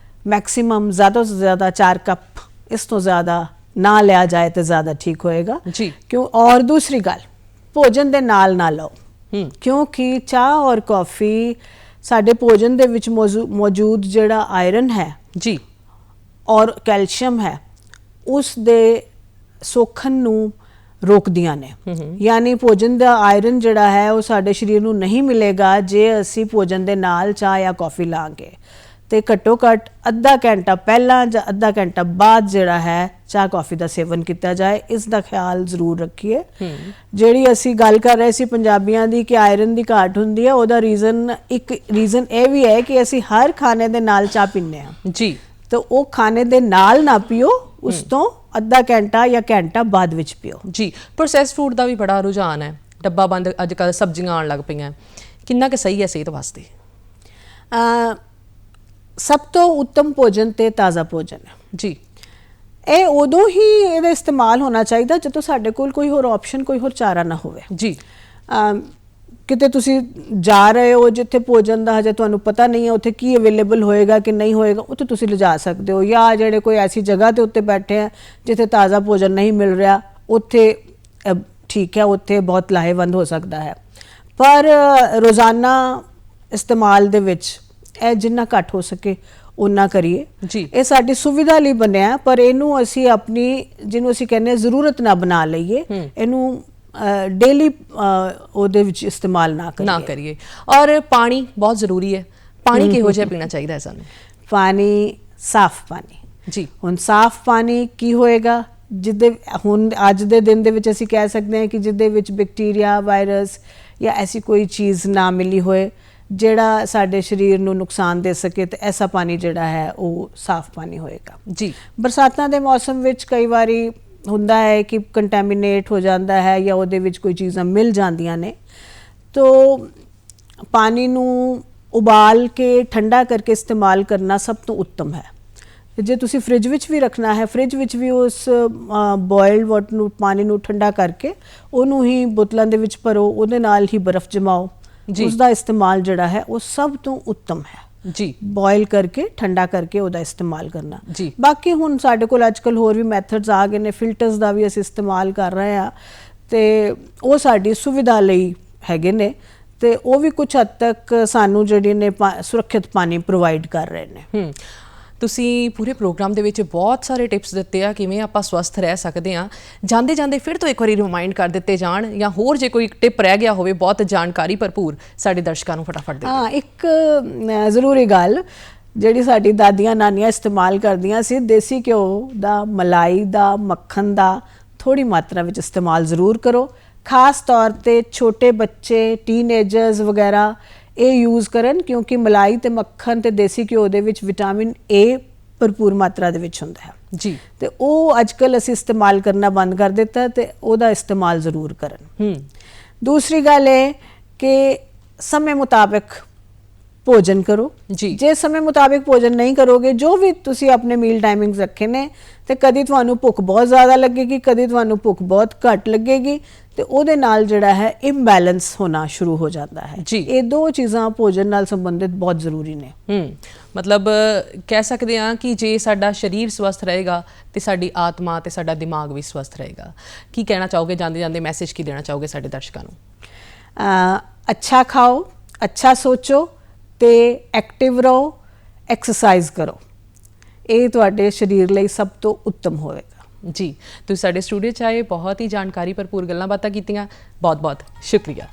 मैक्सिमम ज़्यादा से ज़्यादा 4 कप, इस तो ज़्यादा ना लिया जाए तो ज़्यादा ठीक होएगा जी। क्यों? और दूसरी गल, भोजन दे नाल ना लो, क्योंकि चाह और कॉफ़ी साडे भोजन दे विच मौजूद जिहड़ा आयरन है जी और कैल्शियम है उस दे सोखन नू रोकदियां ने। यानी भोजन दा आयरन जिहड़ा है वो साडे शरीर नू नहीं मिलेगा जे असी भोजन दे नाल चाह या कॉफ़ी लांगे। ਤੇ ਘੱਟੋ ਘੱਟ ਅੱਧਾ ਘੰਟਾ ਪਹਿਲਾਂ ਜਾਂ ਅੱਧਾ ਘੰਟਾ ਬਾਅਦ ਜਿਹੜਾ ਹੈ ਚਾਹ ਕਾਫੀ ਦਾ ਸੇਵਨ ਕੀਤਾ ਜਾਏ, ਇਸ ਦਾ ਖਿਆਲ ਜ਼ਰੂਰ ਰੱਖੀਏ। ਜਿਹੜੀ ਅਸੀਂ ਗੱਲ ਕਰ ਰਹੇ ਸੀ ਪੰਜਾਬੀਆਂ ਦੀ ਕਿ ਆਇਰਨ ਦੀ ਘਾਟ ਹੁੰਦੀ ਹੈ, ਉਹਦਾ ਇੱਕ ਰੀਜ਼ਨ ਇਹ ਵੀ ਹੈ ਕਿ ਅਸੀਂ ਹਰ ਖਾਣੇ ਦੇ ਨਾਲ ਚਾਹ ਪੀਂਦੇ ਹਾਂ ਜੀ, ਤਾਂ ਉਹ ਖਾਣੇ ਦੇ ਨਾਲ ਨਾ ਪੀਓ, ਉਸ ਤੋਂ ਅੱਧਾ ਘੰਟਾ ਜਾਂ ਘੰਟਾ ਬਾਅਦ ਵਿੱਚ ਪੀਓ। ਜੀ, ਪ੍ਰੋਸੈਸਡ ਫੂਡ ਦਾ ਵੀ ਬੜਾ ਰੁਝਾਨ ਹੈ, ਡੱਬਾ ਬੰਦ ਅੱਜ ਕੱਲ੍ਹ ਸਬਜ਼ੀਆਂ ਆਉਣ ਲੱਗ ਪਈਆਂ, ਕਿੰਨਾ ਕੁ ਸਹੀ ਹੈ ਸਿਹਤ ਵਾਸਤੇ? ਸਭ ਤੋਂ ਉੱਤਮ ਭੋਜਨ ਤੇ ਤਾਜ਼ਾ ਭੋਜਨ ਹੈ ਜੀ। ਇਹ ਉਦੋਂ ਹੀ ਇਹਦਾ ਇਸਤੇਮਾਲ ਹੋਣਾ ਚਾਹੀਦਾ ਜਦੋਂ ਸਾਡੇ ਕੋਲ ਕੋਈ ਹੋਰ ਆਪਸ਼ਨ, ਕੋਈ ਹੋਰ ਚਾਰਾ ਨਾ ਹੋਵੇ ਜੀ। ਕਿਤੇ ਤੁਸੀਂ ਜਾ ਰਹੇ ਹੋ ਜਿੱਥੇ ਭੋਜਨ ਦਾ ਹਜੇ ਤੁਹਾਨੂੰ ਪਤਾ ਨਹੀਂ ਹੈ ਉੱਥੇ ਕੀ ਅਵੇਲੇਬਲ ਹੋਏਗਾ ਕਿ ਨਹੀਂ ਹੋਏਗਾ, ਉੱਥੇ ਤੁਸੀਂ ਲਿਜਾ ਸਕਦੇ ਹੋ। ਜਾਂ ਜਿਹੜੇ ਕੋਈ ਐਸੀ ਜਗ੍ਹਾ ਤੇ ਉੱਤੇ ਬੈਠੇ ਆ ਜਿੱਥੇ ਤਾਜ਼ਾ ਭੋਜਨ ਨਹੀਂ ਮਿਲ ਰਿਹਾ, ਉੱਥੇ ਠੀਕ ਹੈ, ਉੱਥੇ ਬਹੁਤ ਲਾਹੇਵੰਦ ਹੋ ਸਕਦਾ ਹੈ। ਪਰ ਰੋਜ਼ਾਨਾ ਇਸਤੇਮਾਲ ਦੇ ਵਿੱਚ ਇਹ ਜਿੰਨਾ ਘੱਟ ਹੋ ਸਕੇ ਉਨਾ ਕਰੀਏ ਜੀ। ਇਹ ਸਾਡੀ ਸੁਵਿਧਾ ਲਈ ਬਣਿਆ, ਪਰ ਇਹਨੂੰ ਅਸੀਂ ਆਪਣੀ, ਜਿਹਨੂੰ ਅਸੀਂ ਕਹਿੰਦੇ ਜ਼ਰੂਰਤ ਨਾ ਬਣਾ ਲਈਏ, ਇਹਨੂੰ ਡੇਲੀ ਉਹਦੇ ਵਿੱਚ ਇਸਤੇਮਾਲ ਨਾ ਕਰੀਏ। ਔਰ ਪਾਣੀ ਬਹੁਤ ਜ਼ਰੂਰੀ ਹੈ, ਪਾਣੀ ਕਿਹੋ ਜਿਹਾ ਪੀਣਾ ਚਾਹੀਦਾ ਹੈ ਸਾਨੂੰ? ਪਾਣੀ ਸਾਫ਼ ਪਾਣੀ ਜੀ। ਹੁਣ ਸਾਫ਼ ਪਾਣੀ ਕੀ ਹੋਏਗਾ? ਜਿੱਦੇ ਹੁਣ ਅੱਜ ਦੇ ਦਿਨ ਦੇ ਵਿੱਚ ਅਸੀਂ ਕਹਿ ਸਕਦੇ ਹਾਂ ਕਿ ਜਿਹਦੇ ਵਿੱਚ ਬੈਕਟੀਰੀਆ, ਵਾਇਰਸ ਜਾਂ ਐਸੀ ਕੋਈ ਚੀਜ਼ ਨਾ ਮਿਲੀ ਹੋਏ ਜਿਹੜਾ ਸਾਡੇ ਸਰੀਰ ਨੂੰ ਨੁਕਸਾਨ ਦੇ ਸਕੇ, ਤੇ ਐਸਾ ਪਾਣੀ ਜਿਹੜਾ ਹੈ ਉਹ ਸਾਫ਼ ਪਾਣੀ ਹੋਏਗਾ ਜੀ। ਬਰਸਾਤਾਂ ਦੇ ਮੌਸਮ ਵਿੱਚ ਕਈ ਵਾਰੀ ਹੁੰਦਾ ਹੈ ਕਿ ਕੰਟੈਮੀਨੇਟ ਹੋ ਜਾਂਦਾ ਹੈ ਜਾਂ ਉਹਦੇ ਵਿੱਚ ਕੋਈ ਚੀਜ਼ਾਂ ਮਿਲ ਜਾਂਦੀਆਂ ਨੇ, ਤਾਂ ਪਾਣੀ ਨੂੰ ਉਬਾਲ ਕੇ ਠੰਡਾ ਕਰਕੇ ਇਸਤੇਮਾਲ ਕਰਨਾ ਸਭ ਤੋਂ ਉੱਤਮ ਹੈ। ਜੇ ਤੁਸੀਂ ਫ੍ਰਿਜ ਵਿੱਚ ਵੀ ਰੱਖਣਾ ਹੈ, ਫ੍ਰਿਜ ਵਿੱਚ ਵੀ ਉਸ ਬੋਇਲਡ ਵਾਟਰ ਨੂੰ, ਪਾਣੀ ਨੂੰ ਠੰਡਾ ਕਰਕੇ ਉਹਨੂੰ ਹੀ ਬੋਤਲਾਂ ਦੇ ਵਿੱਚ ਭਰੋ, ਉਹਦੇ ਨਾਲ ਹੀ ਬਰਫ਼ ਜਮਾਓ, ਉਸ ਦਾ ਇਸਤੇਮਾਲ ਜਿਹੜਾ ਹੈ ਉਹ ਸਭ ਤੋਂ ਉੱਤਮ ਹੈ ਜੀ। ਬੋਇਲ ਕਰਕੇ ਠੰਡਾ ਕਰਕੇ ਉਹਦਾ ਇਸਤੇਮਾਲ ਕਰਨਾ ਜੀ। ਬਾਕੀ ਹੁਣ ਸਾਡੇ ਕੋਲ ਅੱਜਕੱਲ ਹੋਰ ਵੀ ਮੈਥਡਸ ਆ ਗਏ ਨੇ, ਫਿਲਟਰਸ ਦਾ ਵੀ ਅਸੀਂ ਇਸਤੇਮਾਲ ਕਰ ਰਹੇ ਆ ਤੇ ਉਹ ਸਾਡੀ ਸੁਵਿਧਾ ਲਈ ਹੈਗੇ ਨੇ ਤੇ ਉਹ ਵੀ ਕੁਝ ਹੱਦ ਤੱਕ ਸਾਨੂੰ ਜਿਹੜੇ ਨੇ ਸੁਰੱਖਿਅਤ ਪਾਣੀ ਪ੍ਰੋਵਾਈਡ ਕਰ ਰਹੇ ਨੇ। ਤੁਸੀਂ ਪੂਰੇ ਪ੍ਰੋਗਰਾਮ ਦੇ ਵਿੱਚ ਬਹੁਤ ਸਾਰੇ ਟਿਪਸ ਦਿੱਤੇ ਆ ਕਿਵੇਂ ਆਪਾਂ ਸਵਸਥ ਰਹਿ ਸਕਦੇ ਆ। ਜਾਂਦੇ ਜਾਂਦੇ ਫਿਰ ਤੋਂ ਇੱਕ ਵਾਰੀ ਰਿਮਾਈਂਡ ਕਰ ਦਿੱਤੇ ਜਾਣ, ਜਾਂ ਹੋਰ ਜੇ ਕੋਈ ਟਿਪ ਰਹਿ ਗਿਆ ਹੋਵੇ ਬਹੁਤ ਜਾਣਕਾਰੀ ਭਰਪੂਰ, ਸਾਡੇ ਦਰਸ਼ਕਾਂ ਨੂੰ ਫਟਾਫਟ ਦੇ ਦਿਓ। ਹਾਂ, ਇੱਕ ਜ਼ਰੂਰੀ ਗੱਲ ਜਿਹੜੀ ਸਾਡੀ ਦਾਦੀਆਂ ਨਾਨੀਆਂ ਇਸਤੇਮਾਲ ਕਰਦੀਆਂ ਸੀ, ਦੇਸੀ ਘਿਓ ਦਾ, ਮਲਾਈ ਦਾ, ਮੱਖਣ ਦਾ ਥੋੜੀ ਮਾਤਰਾ ਵਿੱਚ ਇਸਤੇਮਾਲ ਜ਼ਰੂਰ ਕਰੋ। ਖਾਸ ਤੌਰ ਤੇ ਛੋਟੇ ਬੱਚੇ, ਟੀਨੇਜਰਸ ਵਗੈਰਾ ਇਹ ਯੂਜ਼ ਕਰਨ, ਕਿਉਂਕਿ ਮਲਾਈ ਤੇ ਮੱਖਣ ਤੇ ਦੇਸੀ ਘਿਓ ਦੇ ਵਿੱਚ ਵਿਟਾਮਿਨ ਏ ਭਰਪੂਰ ਮਾਤਰਾ ਦੇ ਵਿੱਚ ਹੁੰਦਾ ਹੈ ਜੀ। ਤੇ ਉਹ ਅੱਜਕੱਲ ਅਸੀਂ ਇਸਤੇਮਾਲ ਕਰਨਾ ਬੰਦ ਕਰ ਦਿੱਤਾ ਤੇ ਉਹਦਾ ਇਸਤੇਮਾਲ ਜ਼ਰੂਰ ਕਰਨ। ਦੂਸਰੀ ਗੱਲ ਇਹ ਕਿ ਸਮੇਂ ਮੁਤਾਬਕ ਭੋਜਨ ਕਰੋ ਜੀ। ਜੇ ਸਮੇਂ ਮੁਤਾਬਿਕ ਭੋਜਨ ਨਹੀਂ ਕਰੋਗੇ, ਜੋ ਵੀ ਤੁਸੀਂ ਆਪਣੇ ਮੀਲ ਟਾਈਮਿੰਗਸ ਰੱਖੇ ਨੇ, ਤੇ ਕਦੀ ਤੁਹਾਨੂੰ ਭੁੱਖ ਬਹੁਤ ਜ਼ਿਆਦਾ ਲੱਗੇਗੀ, ਕਦੀ ਤੁਹਾਨੂੰ ਭੁੱਖ ਬਹੁਤ ਘੱਟ ਲੱਗੇਗੀ, ਤੇ ਉਹਦੇ ਨਾਲ ਜਿਹੜਾ ਹੈ ਇੰਬੈਲੈਂਸ ਹੋਣਾ ਸ਼ੁਰੂ ਹੋ ਜਾਂਦਾ ਹੈ ਜੀ। ਇਹ ਦੋ ਚੀਜ਼ਾਂ ਭੋਜਨ ਨਾਲ ਸੰਬੰਧਿਤ ਬਹੁਤ ਜ਼ਰੂਰੀ ਨੇ। ਮਤਲਬ ਕਹਿ ਸਕਦੇ ਹਾਂ ਕਿ ਜੇ ਸਾਡਾ ਸਰੀਰ ਸਵਸਥ ਰਹੇਗਾ ਤੇ ਸਾਡੀ ਆਤਮਾ ਤੇ ਸਾਡਾ ਦਿਮਾਗ ਵੀ ਸਵਸਥ ਰਹੇਗਾ। ਕੀ ਕਹਿਣਾ ਚਾਹੋਗੇ ਜਾਂਦੇ ਜਾਂਦੇ, ਮੈਸੇਜ ਕੀ ਦੇਣਾ ਚਾਹੋਗੇ ਸਾਡੇ ਦਰਸ਼ਕਾਂ ਨੂੰ? ਅੱਛਾ ਖਾਓ, ਅੱਛਾ ਸੋਚੋ ਤੇ ਐਕਟਿਵ ਰਹੋ, ਐਕਸਰਸਾਈਜ਼ ਕਰੋ, ਇਹ ਤੁਹਾਡੇ ਸਰੀਰ ਲਈ ਸਭ ਤੋਂ ਉੱਤਮ ਹੋਵੇਗਾ। ਜੀ, ਤੁਸੀਂ ਸਾਡੇ ਸਟੂਡੀਓ 'ਚ ਆਏ, ਬਹੁਤ ਹੀ ਜਾਣਕਾਰੀ ਭਰਪੂਰ ਗੱਲਾਂ ਬਾਤਾਂ ਕੀਤੀਆਂ, ਬਹੁਤ ਬਹੁਤ ਸ਼ੁਕਰੀਆ।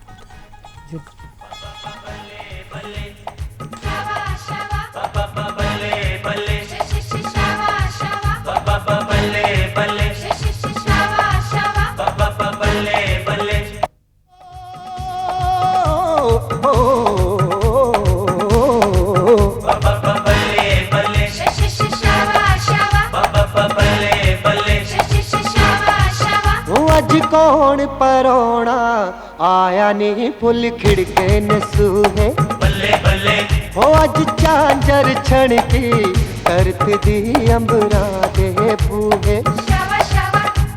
अज कौन परोना आया नी फुल खिड़के न सूहे बल्ले बल्ले हो अज झांझर छणकी करत दी अंबरा दे बूहे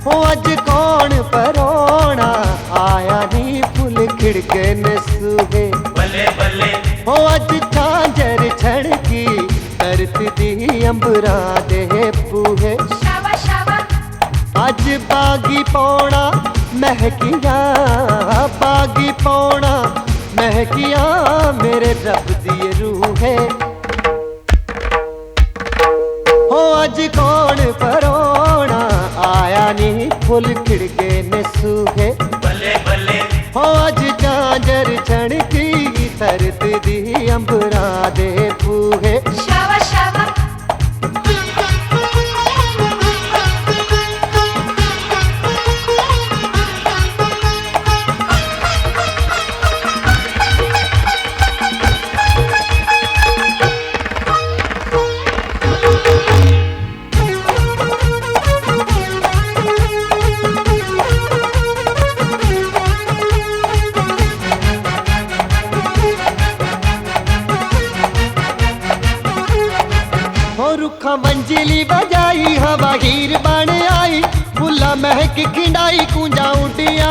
हो अज कौन परोना आया नी फुल खिड़के न सूहे बल्ले बल्ले हो अज झांझर छणकी करत दी अंबरा दे बूहे अज बागी पौना महकिया बागी पौना महकिया मेरे रब दी रूहे हो अज कौन परोना आया नी फुल खिड़के न सूहे बल्ले बल्ले हो अज झांझर छणकी तरत दी अंबरा दे बूहे रुखा मंजिली बजाई हवा हीर बन आई फुला महक खिंडाई कूंजा उडिया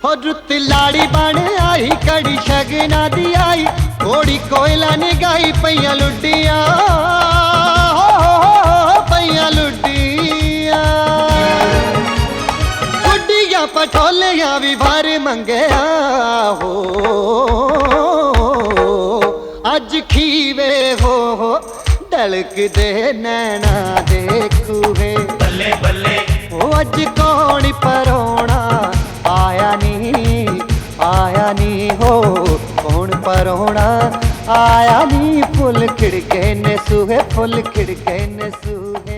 हो रुत लाड़ी बन आई कड़ी शगना दी आई घोड़ी कोयला ने गाई पैया लुडिया पैया लुडिया गुड्डिया पठोलिया भी भर मंगया हो अज खीवे हो डलक दे नैना देखूहे बल्ले बल्ले ओ अज कौन परोना आया नी हो कौन परोना आया नी फुल खिड़के ने सूहे फुल खिड़के ने सूहे